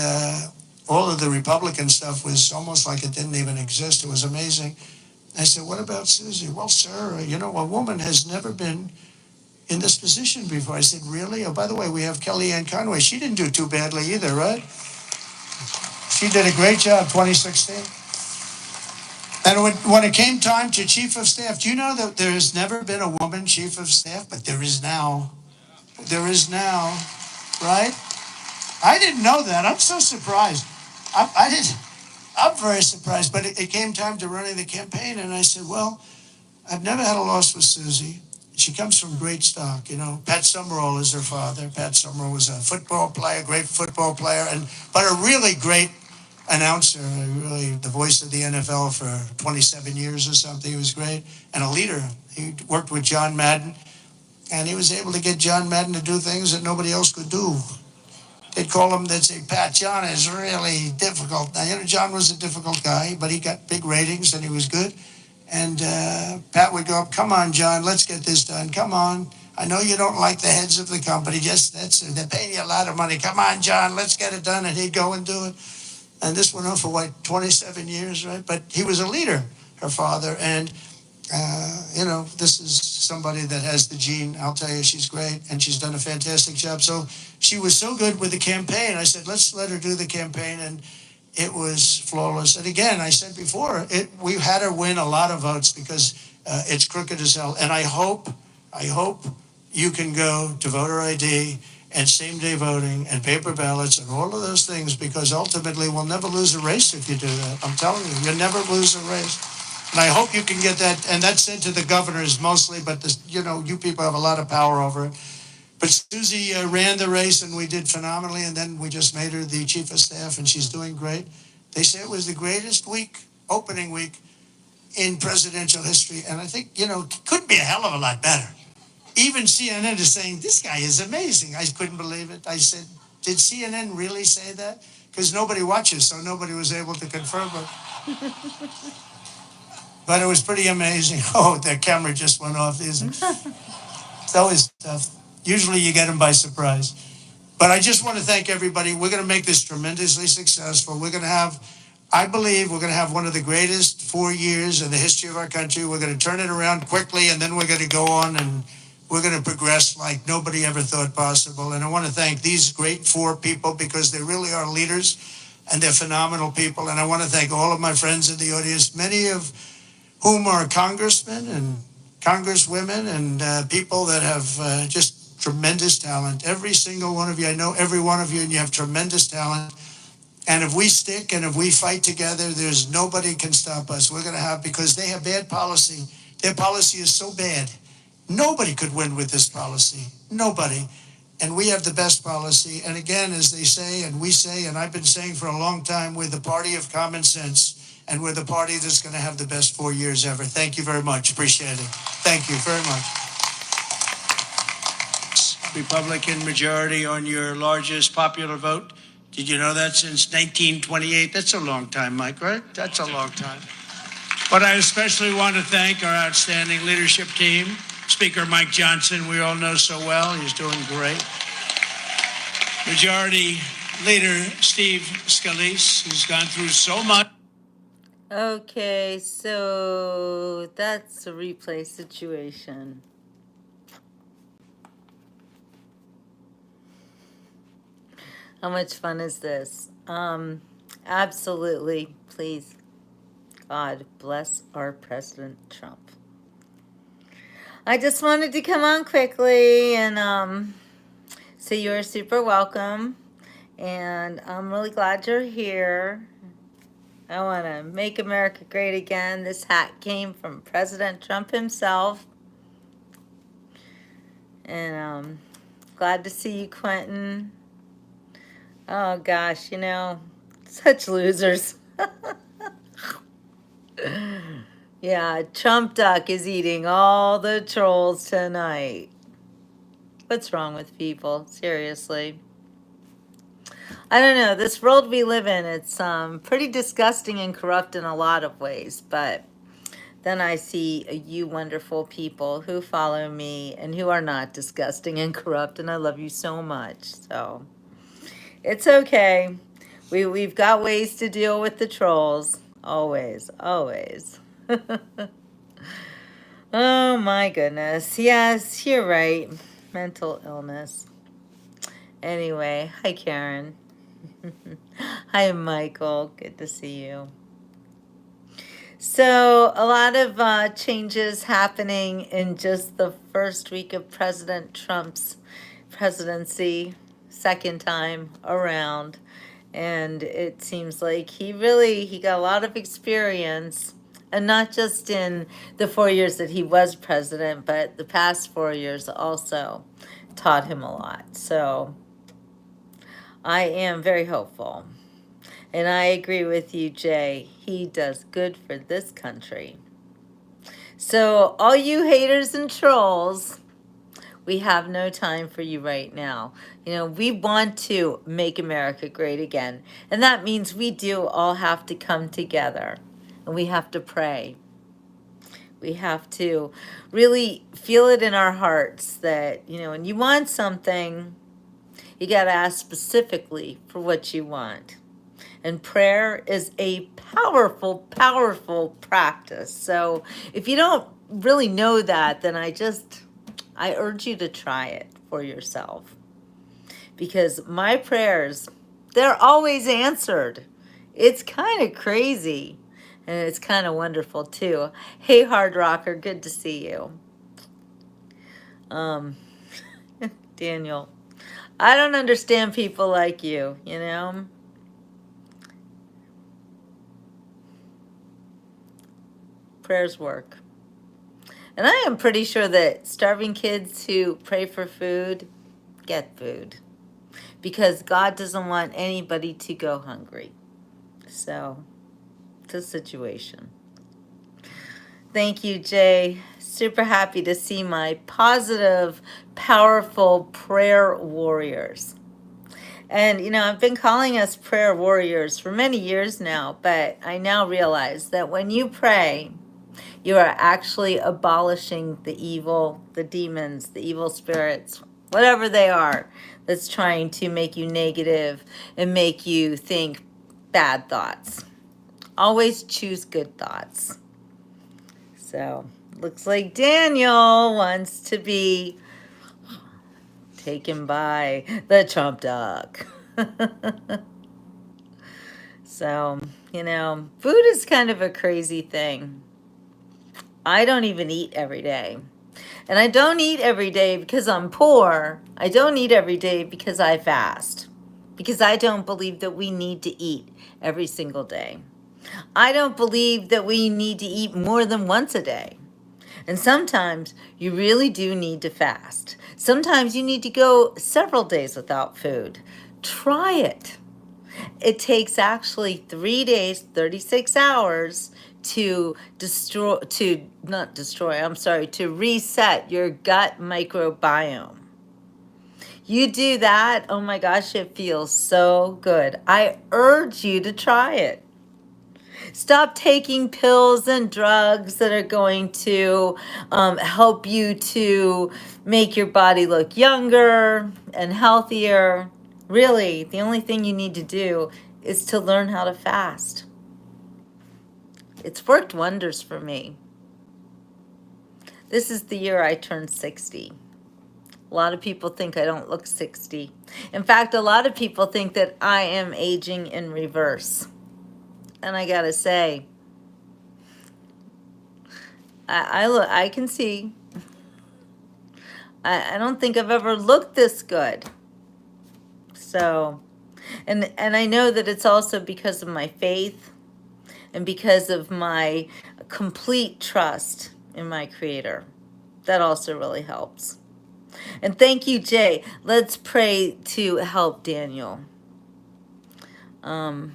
all of the Republican stuff was almost like it didn't even exist. It was amazing. I said, what about Susie? Well, sir, a woman has never been in this position before. I said, really? Oh, by the way, we have Kellyanne Conway. She didn't do too badly either, right? She did a great job, 2016. And when it came time to chief of staff, do you know that there has never been a woman chief of staff, but there is now. There is now, right? I didn't know that. I'm so surprised. I didn't. I'm very surprised. But it came time to running the campaign, and I said, well, I've never had a loss with Susie. She comes from great stock, you know. Pat Summerall is her father. Pat Summerall was a football player, great football player, but a really great announcer, really the voice of the NFL for 27 years or something. He was great, and a leader. He worked with John Madden, and he was able to get John Madden to do things that nobody else could do. They'd call him, they'd say, Pat, John is really difficult. Now, you know, John was a difficult guy, but he got big ratings and he was good. And Pat would go up, come on, John, let's get this done. Come on. I know you don't like the heads of the company. Just they're paying you a lot of money. Come on, John, let's get it done. And he'd go and do it. And this went on for, 27 years, right? But he was a leader, her father. And, you know, this is somebody that has the gene. I'll tell you, she's great. And she's done a fantastic job. So she was so good with the campaign. I said, let's let her do the campaign. And it was flawless. And again, I said before, we had her win a lot of votes because it's crooked as hell. And I hope you can go to voter ID and same-day voting and paper ballots and all of those things, because ultimately we'll never lose a race if you do that. I'm telling you, you'll never lose a race. And I hope you can get that. And that's said to the governors mostly, but you know, you people have a lot of power over it. But Susie ran the race, and we did phenomenally, and then we just made her the chief of staff, and she's doing great. They say it was the greatest opening week in presidential history, and I think, you know, it could be a hell of a lot better. Even CNN is saying, this guy is amazing. I couldn't believe it. I said, did CNN really say that? Because nobody watches, so nobody was able to confirm it. But it was pretty amazing. Oh, the camera just went off, isn't it? It's always tough. Usually you get them by surprise. But I just want to thank everybody. We're going to make this tremendously successful. I believe we're going to have one of the greatest 4 years in the history of our country. We're going to turn it around quickly, and then we're going to go on and we're going to progress like nobody ever thought possible. And I want to thank these great 4 people, because they really are leaders and they're phenomenal people. And I want to thank all of my friends in the audience, many of whom are congressmen and congresswomen and people that have just tremendous talent. Every single one of you, I know every one of you, and you have tremendous talent. And if we stick and if we fight together, there's nobody can stop us. We're going to have, because they have bad policy. Their policy is so bad. Nobody could win with this policy. Nobody. And we have the best policy. And again, as they say, and we say, and I've been saying for a long time, we're the party of common sense. And we're the party that's going to have the best 4 years ever. Thank you very much. Appreciate it. Thank you very much. Republican majority on your largest popular vote. Did you know that since 1928? That's a long time, Mike, right? That's a long time. But I especially want to thank our outstanding leadership team. Speaker Mike Johnson, we all know so well. He's doing great. Majority Leader Steve Scalise, who's gone through so much. Okay, so that's a replay situation. How much fun is this? Absolutely. Please, God bless our President Trump. I just wanted to come on quickly and say you're super welcome. And I'm really glad you're here. I want to make America great again. This hat came from President Trump himself. And glad to see you, Quentin. Oh, gosh, you know, such losers. Yeah, Trump Duck is eating all the trolls tonight. What's wrong with people? Seriously. I don't know. This world we live in, it's pretty disgusting and corrupt in a lot of ways. But then I see you wonderful people who follow me and who are not disgusting and corrupt. And I love you so much. So it's okay. We've got ways to deal with the trolls. Always, always. Oh my goodness. Yes, you're right. Mental illness. Anyway, hi Karen. Hi, Michael. Good to see you. So, a lot of changes happening in just the first week of President Trump's presidency, second time around. And it seems like he got a lot of experience, and not just in the 4 years that he was president, but the past 4 years also taught him a lot. So, I am very hopeful. And I agree with you, Jay. He does good for this country. So, all you haters and trolls, we have no time for you right now. You know, we want to make America great again. And that means we do all have to come together and we have to pray. We have to really feel it in our hearts that, you know, when you want something, you got to ask specifically for what you want. And prayer is a powerful, powerful practice. So if you don't really know that, then I urge you to try it for yourself. Because my prayers, they're always answered. It's kind of crazy. And it's kind of wonderful too. Hey, Hard Rocker, good to see you. Daniel, I don't understand people like you, you know? Prayers work. And I am pretty sure that starving kids who pray for food get food, because God doesn't want anybody to go hungry. So, it's a situation. Thank you, Jay. Super happy to see my positive, powerful prayer warriors. And, you know, I've been calling us prayer warriors for many years now, but I now realize that when you pray, you are actually abolishing the evil, the demons, the evil spirits, whatever they are, that's trying to make you negative and make you think bad thoughts. Always choose good thoughts. So, looks like Daniel wants to be taken by the Trump duck. So, you know, food is kind of a crazy thing. I don't even eat every day. And I don't eat every day because I'm poor. I don't eat every day because I fast. Because I don't believe that we need to eat every single day. I don't believe that we need to eat more than once a day. And sometimes you really do need to fast. Sometimes you need to go several days without food. Try it. It takes actually 3 days, 36 hours to to reset your gut microbiome. You do that, oh my gosh, it feels so good. I urge you to try it. Stop taking pills and drugs that are going to help you to make your body look younger and healthier. Really, the only thing you need to do is to learn how to fast. It's worked wonders for me. This is the year I turned 60. A lot of people think I don't look 60. In fact, a lot of people think that I am aging in reverse. And I gotta say, I can see. I don't think I've ever looked this good. So, and I know that it's also because of my faith and because of my complete trust in my Creator. That also really helps. And thank you, Jay. Let's pray to help Daniel. 10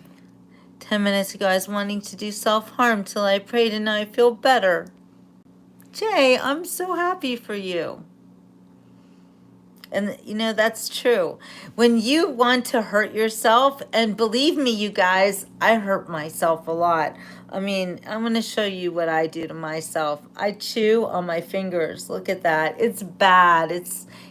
minutes ago, I was wanting to do self-harm till I prayed and now I feel better. Jay, I'm so happy for you. And, you know, that's true. When you want to hurt yourself, and believe me, you guys, I hurt myself a lot. I mean, I'm going to show you what I do to myself. I chew on my fingers. Look at that. It's bad.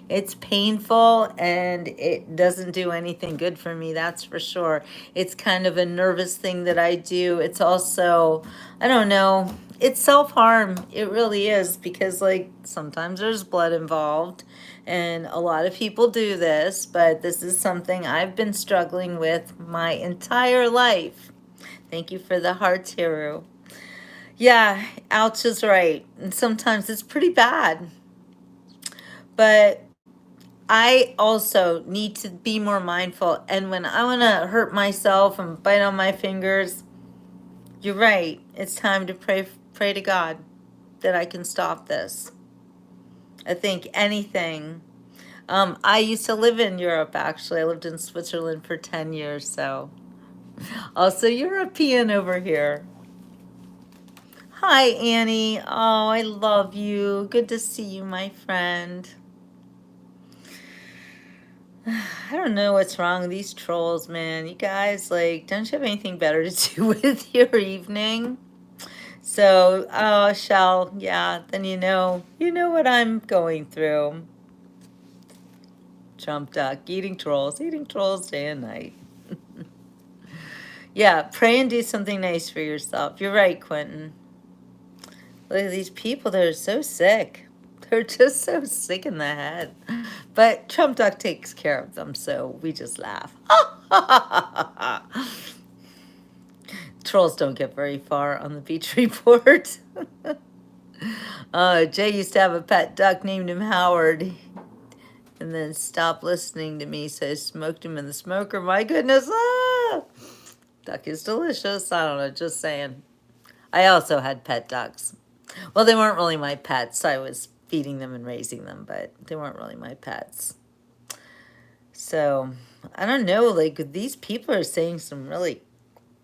It's painful, and it doesn't do anything good for me, that's for sure. It's kind of a nervous thing that I do. It's also, I don't know, it's self-harm. It really is, because, like, sometimes there's blood involved. And a lot of people do this, but this is something I've been struggling with my entire life. Thank you for the hearts, Hero. Yeah, ouch is right. And sometimes it's pretty bad. But I also need to be more mindful. And when I want to hurt myself and bite on my fingers, you're right. It's time to pray to God that I can stop this. I think anything. I used to live in Europe, actually. I lived in Switzerland for 10 years, so also European over here. Hi, Annie. Oh, I love you. Good to see you, my friend. I don't know what's wrong with these trolls, man. You guys, like, don't you have anything better to do with your evening? So, oh, Shell, yeah, then you know what I'm going through. Trump duck, eating trolls day and night. Yeah, pray and do something nice for yourself. You're right, Quentin. Look at these people, they're so sick. They're just so sick in the head. But Trump duck takes care of them, so we just laugh. Trolls don't get very far on the beach report. Jay used to have a pet duck named him Howard, and then stopped listening to me, so I smoked him in the smoker. My goodness, duck is delicious. I don't know, just saying. I also had pet ducks. Well, they weren't really my pets. I was feeding them and raising them, but they weren't really my pets. So, I don't know, like, these people are saying some really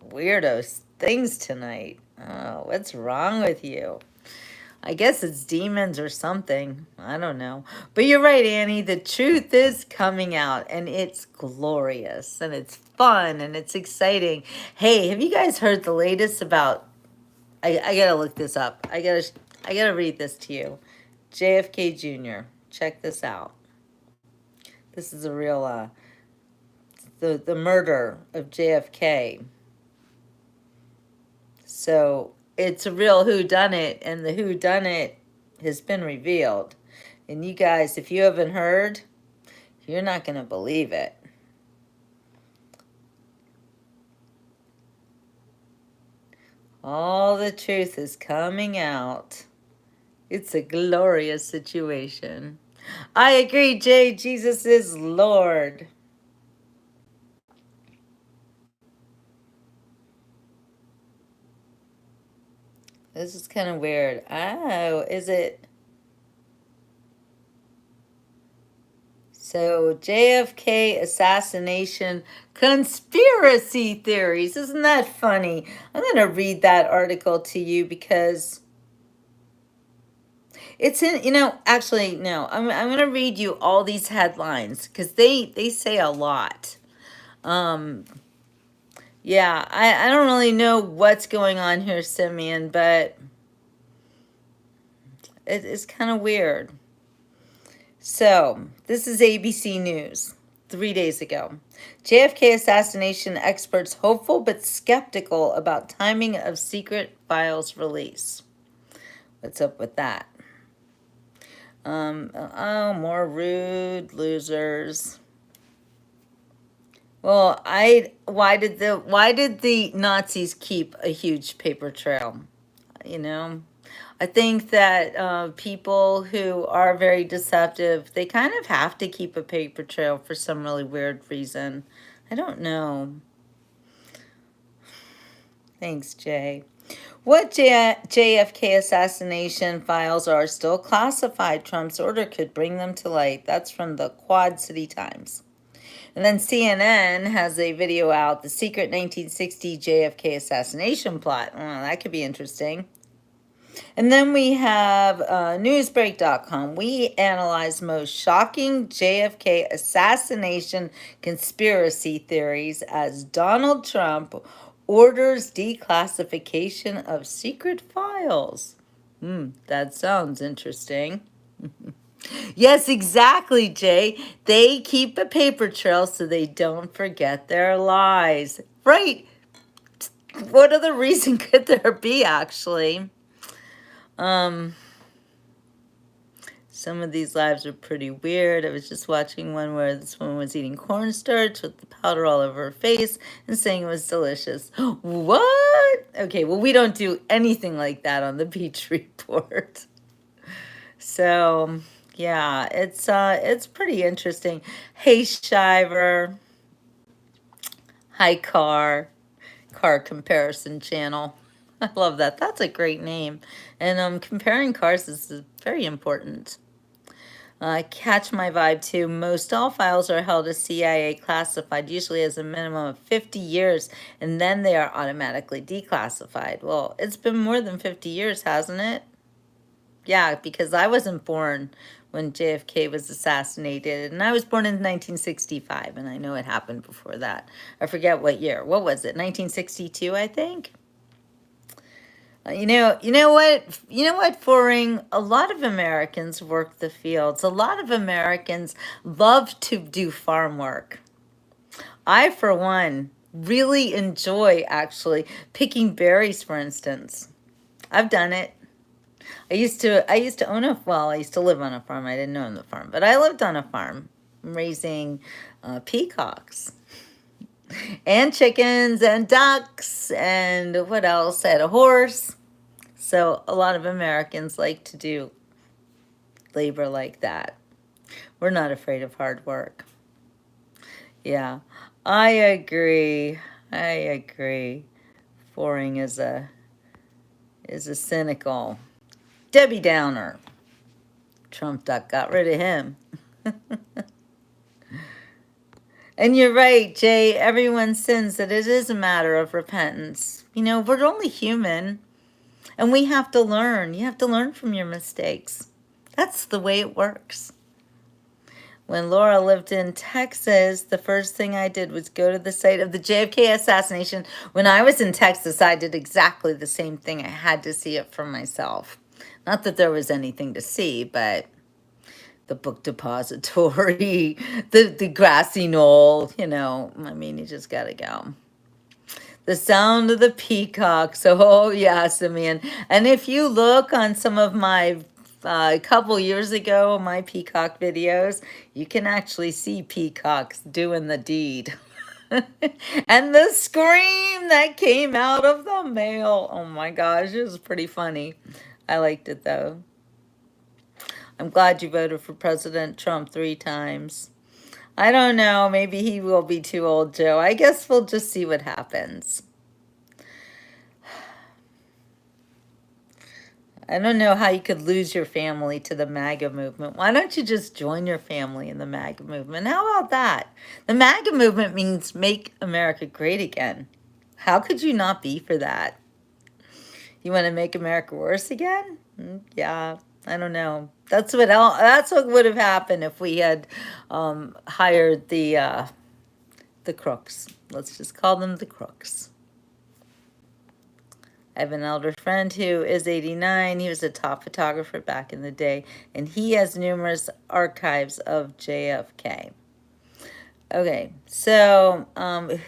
weirdo things tonight. Oh, what's wrong with you? I guess it's demons or something. I don't know. But you're right, Annie. The truth is coming out, and it's glorious, and it's fun, and it's exciting. Hey, have you guys heard the latest about... I gotta look this up. I gotta read this to you. JFK Jr. Check this out. This is a real the murder of JFK. So it's a real whodunit, and the whodunit has been revealed. And you guys, if you haven't heard, you're not gonna believe it. All the truth is coming out. It's a glorious situation. I agree, Jay. Jesus is Lord. This is kind of weird. Oh, is it? So, JFK assassination conspiracy theories. Isn't that funny? I'm going to read that article to you because it's in, actually, no, I'm going to read you all these headlines because they say a lot. Yeah, I don't really know what's going on here, Simeon, but it's kind of weird. So, this is ABC News 3 days ago. JFK assassination experts hopeful but skeptical about timing of secret files release. What's up with that? Oh, more rude losers. Well, why did the Nazis keep a huge paper trail? I think that people who are very deceptive, they kind of have to keep a paper trail for some really weird reason. I don't know. Thanks, Jay. What JFK assassination files are still classified? Trump's order could bring them to light. That's from the Quad City Times. And then CNN has a video out, the secret 1960 JFK assassination plot. Oh, that could be interesting. And then we have newsbreak.com. We analyze most shocking JFK assassination conspiracy theories as Donald Trump orders declassification of secret files. That sounds interesting. Yes, exactly, Jay. They keep a paper trail so they don't forget their lies. Right. What other reason could there be, actually? Some of these lives are pretty weird. I was just watching one where this woman was eating cornstarch with the powder all over her face and saying it was delicious. What? Okay, well, we don't do anything like that on the Beach Report. So, yeah, it's pretty interesting. Hey, Shiver. Hi, Car Comparison Channel. I love that. That's a great name. And comparing cars is very important. Catch my vibe too. Most all files are held as CIA classified, usually as a minimum of 50 years, and then they are automatically declassified. Well, it's been more than 50 years, hasn't it? Yeah, because I wasn't born when JFK was assassinated, and I was born in 1965, and I know it happened before that. I forget what year. What was it? 1962, I think. You know what, Foring? A lot of Americans work the fields. A lot of Americans love to do farm work. I, for one, really enjoy actually picking berries, for instance. I've done it. I used to own I used to live on a farm. I didn't own the farm, but I lived on a farm raising peacocks and chickens and ducks and what else? I had a horse. So a lot of Americans like to do labor like that. We're not afraid of hard work. Yeah, I agree. I agree. Foring is a cynical Debbie Downer. Trump duck got rid of him. And you're right, Jay. Everyone sins, that it is a matter of repentance. We're only human, and we have to learn. You have to learn from your mistakes. That's the way it works. When Laura lived in Texas, the first thing I did was go to the site of the JFK assassination. When I was in Texas, I did exactly the same thing. I had to see it for myself. Not that there was anything to see, but the book depository, the grassy knoll, you just got to go. The sound of the peacocks. Oh, yeah, Simeon. And if you look on some of my, a couple years ago, my peacock videos, you can actually see peacocks doing the deed. And the scream that came out of the male. Oh, my gosh, it was pretty funny. I liked it, though. I'm glad you voted for President Trump 3 times. I don't know. Maybe he will be too old, Joe. I guess we'll just see what happens. I don't know how you could lose your family to the MAGA movement. Why don't you just join your family in the MAGA movement? How about that? The MAGA movement means make America great again. How could you not be for that? You want to make America worse again? Yeah. I don't know. That's what would have happened if we had hired the crooks. Let's just call them the crooks. I have an elder friend who is 89. He was a top photographer back in the day, and he has numerous archives of JFK. Okay, so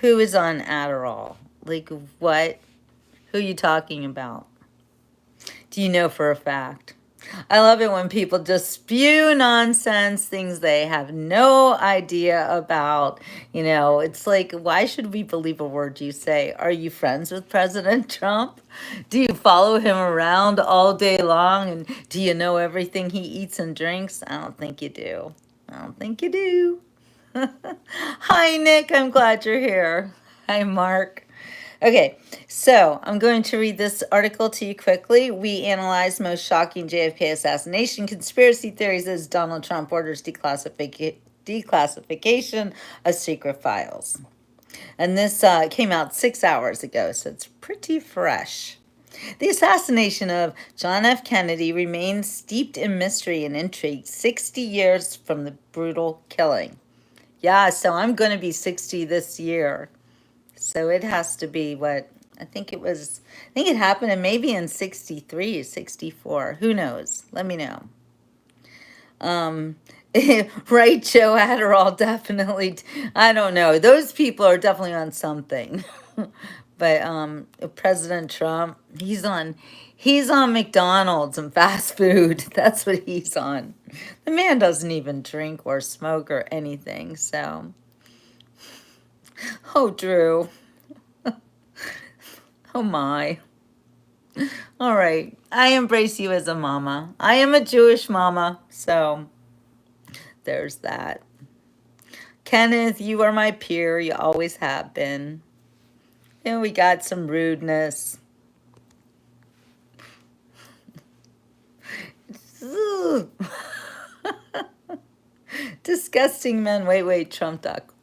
who is on Adderall? Like what? Who are you talking about? Do you know for a fact? I love it when people just spew nonsense, things they have no idea about. It's like, why should we believe a word you say? Are you friends with President Trump? Do you follow him around all day long? And do you know everything he eats and drinks? I don't think you do. I don't think you do. Hi, Nick. I'm glad you're here. Hi, Mark. Okay, so I'm going to read this article to you quickly. We analyze most shocking JFK assassination conspiracy theories as Donald Trump orders declassification of secret files. And this came out 6 hours ago, so it's pretty fresh. The assassination of John F. Kennedy remains steeped in mystery and intrigue 60 years from the brutal killing. Yeah, so I'm going to be 60 this year. So it has to be what, I think it happened maybe in 63, 64. Who knows? Let me know. Right, Joe Adderall, definitely. I don't know. Those people are definitely on something. But President Trump, he's on He's on McDonald's and fast food. That's what he's on. The man doesn't even drink or smoke or anything, so. Oh, Drew. Oh, my. All right. I embrace you as a mama. I am a Jewish mama, so there's that. Kenneth, you are my peer. You always have been. And we got some rudeness. Ugh. Disgusting men. Wait, Trump duck.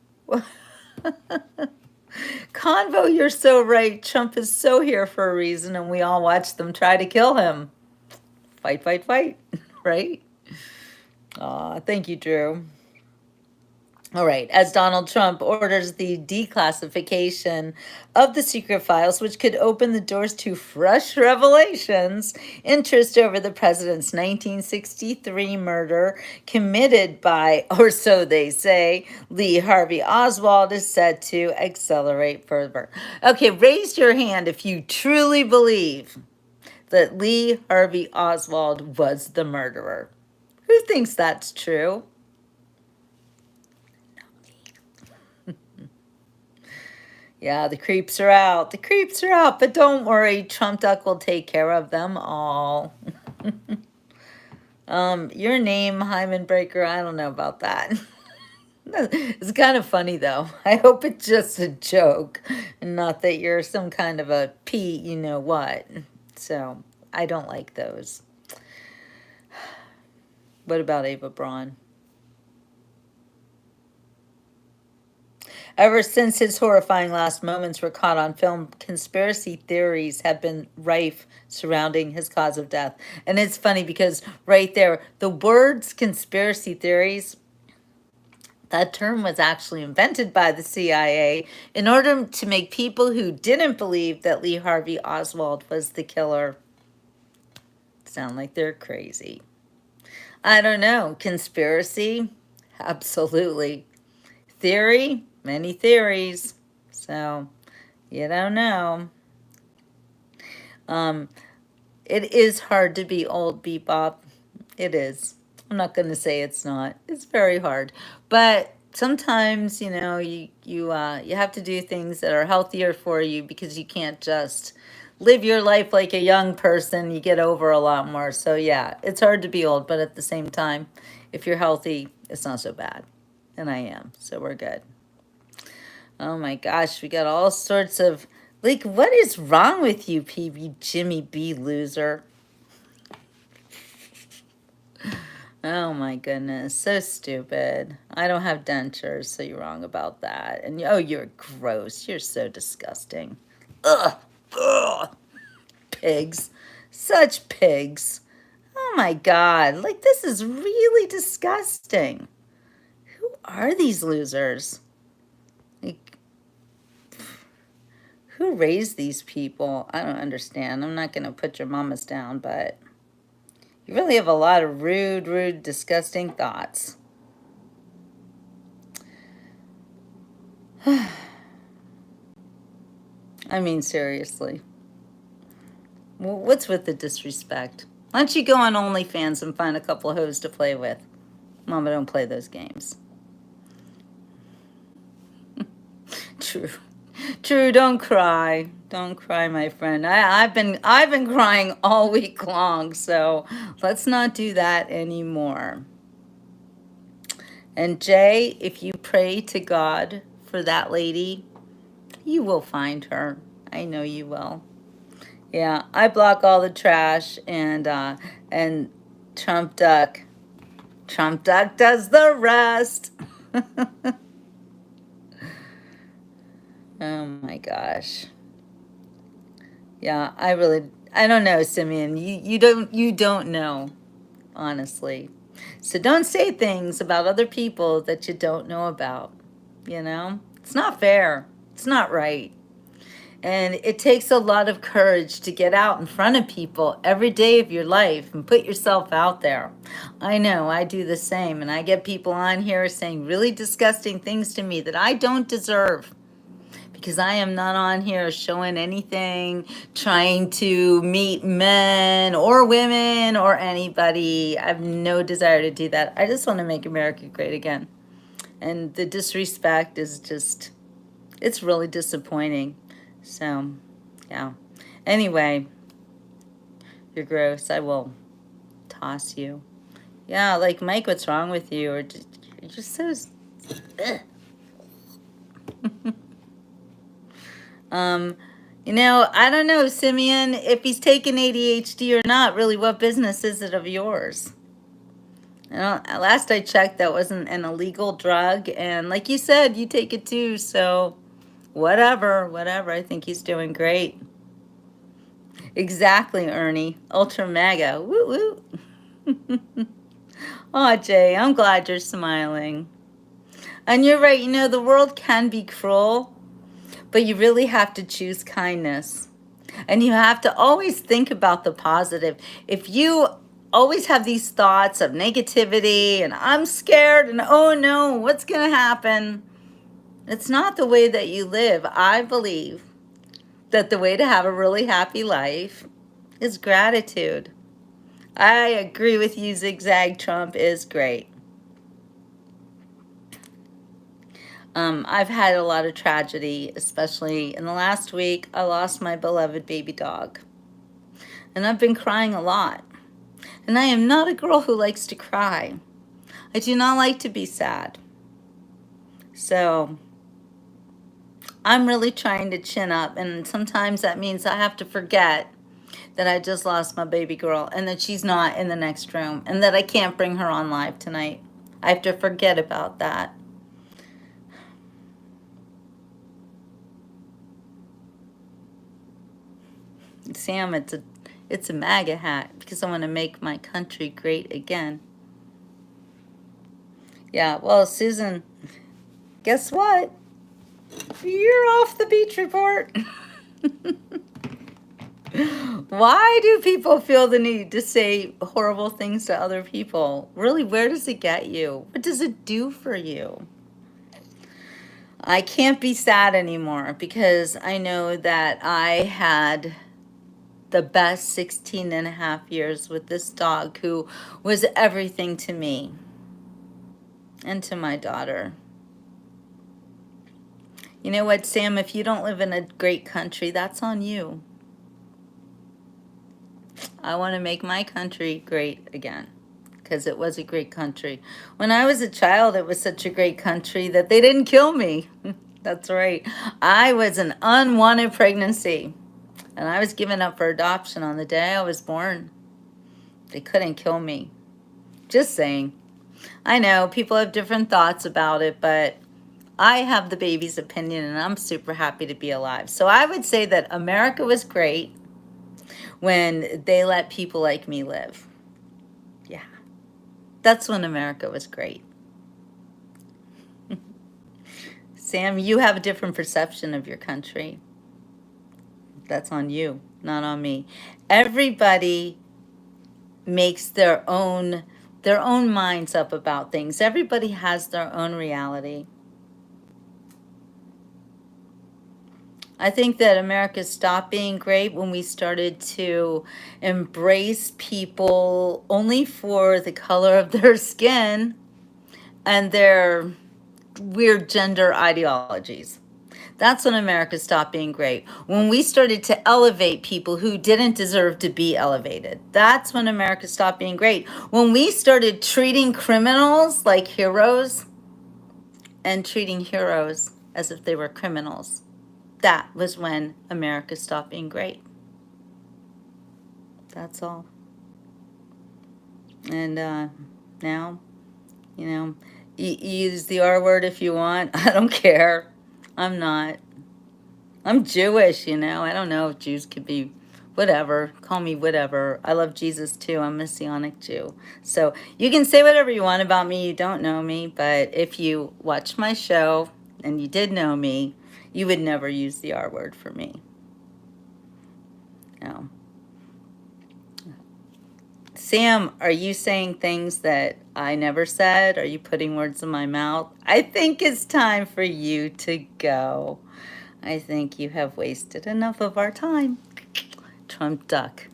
Convo, you're so right. Trump is so here for a reason, and we all watch them try to kill him. Fight, right? Aw, thank you, Drew. All right, as Donald Trump orders the declassification of the secret files, which could open the doors to fresh revelations, interest over the president's 1963 murder committed by, or so they say, Lee Harvey Oswald is set to accelerate further. Okay, raise your hand if you truly believe that Lee Harvey Oswald was the murderer. Who thinks that's true? Yeah, the creeps are out. The creeps are out, but don't worry, Trump Duck will take care of them all. Your name, Hyman Breaker, I don't know about that. It's kind of funny, though. I hope it's just a joke, and not that you're some kind of a you know what. So, I don't like those. What about Ava Braun? Ever since his horrifying last moments were caught on film, conspiracy theories have been rife surrounding his cause of death. And it's funny because right there, the words conspiracy theories, that term was actually invented by the CIA in order to make people who didn't believe that Lee Harvey Oswald was the killer sound like they're crazy. I don't know. Conspiracy? Absolutely. Theory? Many theories, so you don't know. It is hard to be old, Bebop. It is. I'm not going to say it's not. It's very hard, but sometimes you know you have to do things that are healthier for you because you can't just live your life like a young person. You get over a lot more. So yeah, it's hard to be old, but at the same time, if you're healthy, it's not so bad, and I am. So we're good. Oh my gosh, we got all sorts of, like, what is wrong with you, PB Jimmy B loser? Oh my goodness, so stupid. I don't have dentures, so you're wrong about that. And oh, you're gross. You're so disgusting. Ugh, ugh. Pigs. Such pigs. Oh my God, like, this is really disgusting. Who are these losers? Like, who raised these people? I don't understand. I'm not going to put your mamas down, but you really have a lot of rude, disgusting thoughts. I mean, seriously. What's with the disrespect? Why don't you go on OnlyFans and find a couple of hoes to play with? Mama don't play those games. True, don't cry. Don't cry, my friend. I've been crying all week long, so let's not do that anymore. And Jay, if you pray to God for that lady, you will find her. I know you will. Yeah, I block all the trash, and Trump Duck does the rest. Oh my gosh. Yeah, I don't know, Simeon. You don't know, honestly. So don't say things about other people that you don't know about. You know? It's not fair. It's not right. And it takes a lot of courage to get out in front of people every day of your life and put yourself out there. I know, I do the same. And I get people on here saying really disgusting things to me that I don't deserve, because I am not on here showing anything, trying to meet men or women or anybody. I have no desire to do that. I just want to make America great again. And the disrespect is just, it's really disappointing. So, yeah. Anyway, you're gross. I will toss you. Yeah, like, Mike, what's wrong with you? Or just, you're just so... You know, I don't know, Simeon, if he's taking ADHD or not, really, what business is it of yours? You know, last I checked, that wasn't an illegal drug. And like you said, you take it too. So whatever, whatever. I think he's doing great. Exactly, Ernie. Ultra mega. Woo woo. Oh, Jay, I'm glad you're smiling. And you're right, you know, the world can be cruel, but you really have to choose kindness. And you have to always think about the positive. If you always have these thoughts of negativity and I'm scared and oh no, what's going to happen? It's not the way that you live. I believe that the way to have a really happy life is gratitude. I agree with you, Zigzag. Trump is great. I've had a lot of tragedy, especially in the last week. I lost my beloved baby dog. And I've been crying a lot. And I am not a girl who likes to cry. I do not like to be sad. So I'm really trying to chin up. And sometimes that means I have to forget that I just lost my baby girl and that she's not in the next room and that I can't bring her on live tonight. I have to forget about that. Sam, it's a MAGA hat because I want to make my country great again. Yeah, well, Susan, guess what? You're off the beach report. Why do people feel the need to say horrible things to other people? Really, where does it get you? What does it do for you? I can't be sad anymore because I know that I had the best 16 and a half years with this dog who was everything to me and to my daughter. You know what, Sam, if you don't live in a great country, that's on you. I want to make my country great again because it was a great country. When I was a child, it was such a great country that they didn't kill me. That's right. I was an unwanted pregnancy. And I was given up for adoption on the day I was born. They couldn't kill me. Just saying. I know people have different thoughts about it, but I have the baby's opinion and I'm super happy to be alive. So I would say that America was great when they let people like me live. Yeah. That's when America was great. Sam, you have a different perception of your country. That's on you, not on me. Everybody makes their own minds up about things. Everybody has their own reality. I think that America stopped being great when we started to embrace people only for the color of their skin and their weird gender ideologies. That's when America stopped being great. When we started to elevate people who didn't deserve to be elevated. That's when America stopped being great. When we started treating criminals like heroes and treating heroes as if they were criminals. That was when America stopped being great. That's all. And now, you know, use the R word if you want. I don't care. I'm not. I'm Jewish, you know. I don't know if Jews could be whatever. Call me whatever. I love Jesus too. I'm a Messianic Jew. So you can say whatever you want about me. You don't know me. But if you watch my show and you did know me, you would never use the R word for me. No. Sam, are you saying things that I never said? Are you putting words in my mouth? I think it's time for you to go. I think you have wasted enough of our time. Trump duck.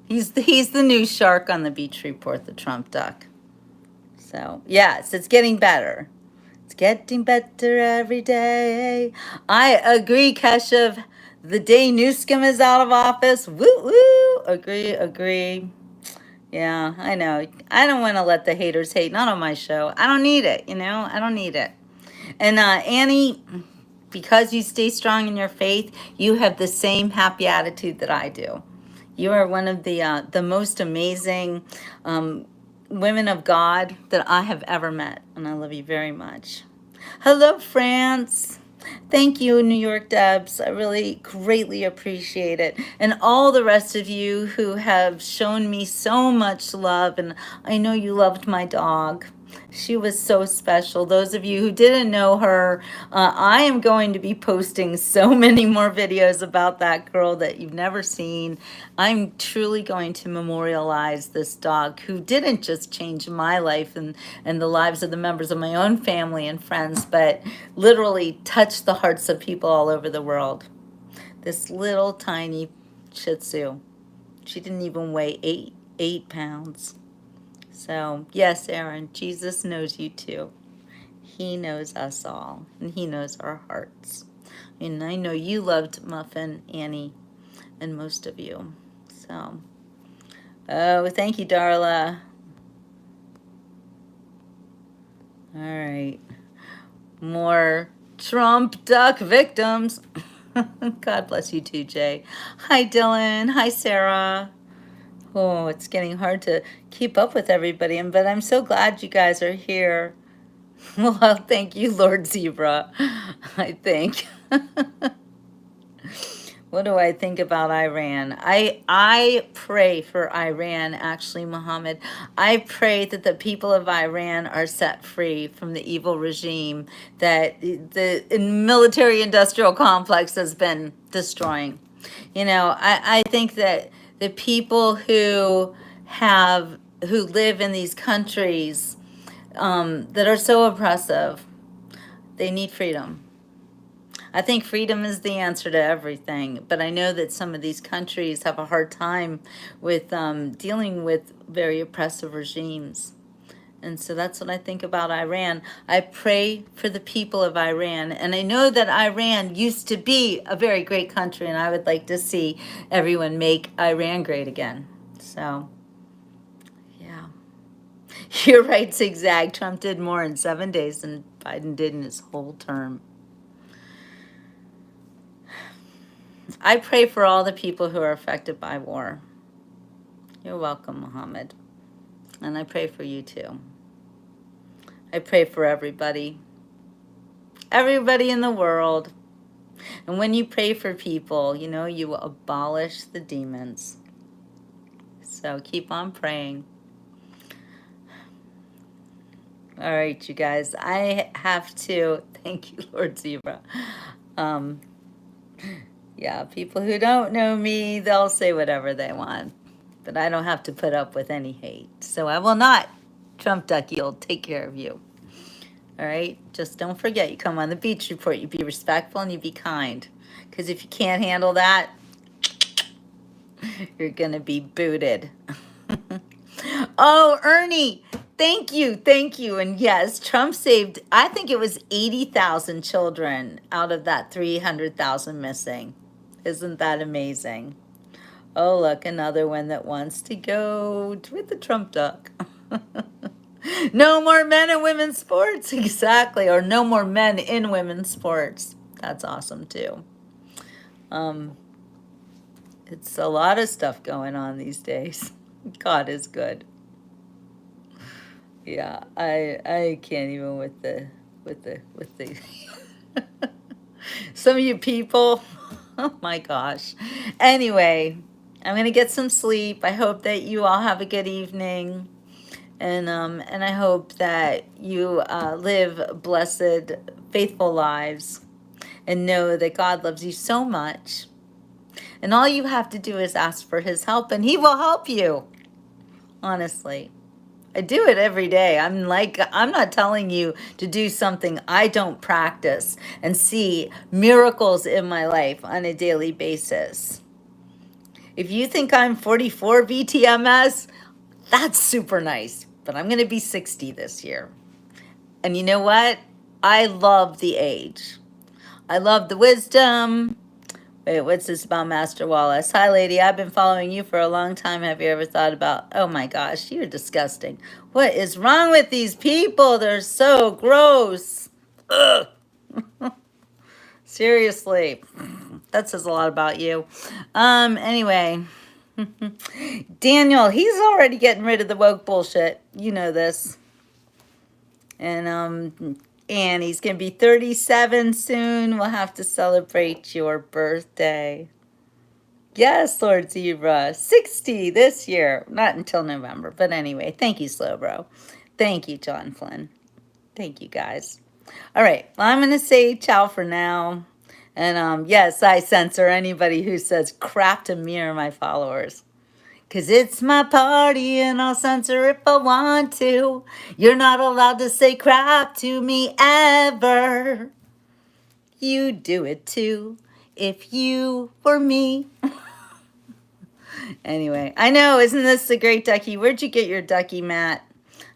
He's the new shark on the Beach Report, the Trump duck. So, yes, it's getting better. It's getting better every day. I agree, Keshav. The day Newscomb is out of office. Woo woo. Agree. Yeah, I know. I don't want to let the haters hate. Not on my show. I don't need it, I don't need it. And Annie, because you stay strong in your faith, you have the same happy attitude that I do. You are one of the most amazing women of God that I have ever met, and I love you very much. Hello, France. Thank you, New York Debs. I really greatly appreciate it. And all the rest of you who have shown me so much love. And I know you loved my dog. She was so special. Those of you who didn't know her, I am going to be posting so many more videos about that girl that you've never seen. I'm truly going to memorialize this dog who didn't just change my life and the lives of the members of my own family and friends, but literally touched the hearts of people all over the world. This little tiny Shih Tzu. She didn't even weigh eight pounds. So, yes, Aaron, Jesus knows you too. He knows us all, and he knows our hearts. And I know you loved Muffin, Annie, and most of you. So, oh, thank you, Darla. All right. More Trump duck victims. God bless you too, Jay. Hi, Dylan. Hi, Sarah. Oh, it's getting hard to keep up with everybody, but I'm so glad you guys are here. Well, thank you, Lord Zebra, I think. What do I think about Iran? I pray for Iran, actually, Muhammad. I pray that the people of Iran are set free from the evil regime that the military-industrial complex has been destroying. I think that the people who live in these countries that are so oppressive, they need freedom. I think freedom is the answer to everything, but I know that some of these countries have a hard time with dealing with very oppressive regimes. And so that's what I think about Iran. I pray for the people of Iran. And I know that Iran used to be a very great country, and I would like to see everyone make Iran great again. So, yeah. You're right, Zigzag. Trump did more in 7 days than Biden did in his whole term. I pray for all the people who are affected by war. You're welcome, Muhammad. And I pray for you too. I pray for everybody in the world. And when you pray for people, you abolish the demons. So keep on praying. All right, you guys, I have to, thank you, Lord Zebra. Yeah, people who don't know me, they'll say whatever they want, but I don't have to put up with any hate. So I will not. Trump Ducky will take care of you. All right? Just don't forget, you come on the Beach Report, you be respectful and you be kind. Because if you can't handle that, you're going to be booted. Oh, Ernie, thank you. And yes, Trump saved, I think it was 80,000 children out of that 300,000 missing. Isn't that amazing? Oh, look, another one that wants to go with the Trump duck. No more men in women's sports. Exactly. Or no more men in women's sports. That's awesome, too. It's a lot of stuff going on these days. God is good. Yeah, I can't even with the some of you people. Oh my gosh. Anyway, I'm gonna get some sleep. I hope that you all have a good evening, and I hope that you live blessed, faithful lives, and know that God loves you so much. And all you have to do is ask for His help, and He will help you. Honestly, I do it every day. I'm not telling you to do something I don't practice and see miracles in my life on a daily basis. If you think I'm 44 VTMS, that's super nice, but I'm going to be 60 this year. And you know what? I love the age. I love the wisdom. Wait, what's this about Master Wallace? Hi, lady. I've been following you for a long time. Have you ever thought about, oh my gosh, you're disgusting. What is wrong with these people? They're so gross. Ugh. Seriously. That says a lot about you. Anyway. Daniel, he's already getting rid of the woke bullshit. You know this. And he's going to be 37 soon. We'll have to celebrate your birthday. Yes, Lord Zebra. 60 this year. Not until November. But anyway, thank you, Slowbro. Thank you, John Flynn. Thank you, guys. All right. Well, I'm going to say ciao for now. And yes, I censor anybody who says crap to me or my followers. Because it's my party and I'll censor if I want to. You're not allowed to say crap to me ever. You do it too if you were me. Anyway, I know, isn't this a great ducky? Where'd you get your ducky, Matt?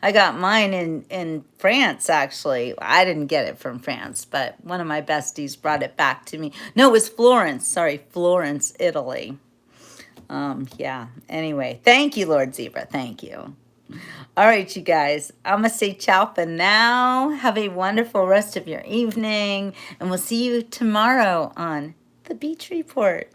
I got mine in France, actually. I didn't get it from France, but one of my besties brought it back to me. No, it was Florence. Sorry, Florence, Italy. Yeah, anyway, thank you, Lord Zebra. Thank you. All right, you guys, I'm going to say ciao for now. Have a wonderful rest of your evening, and we'll see you tomorrow on The Beach Report.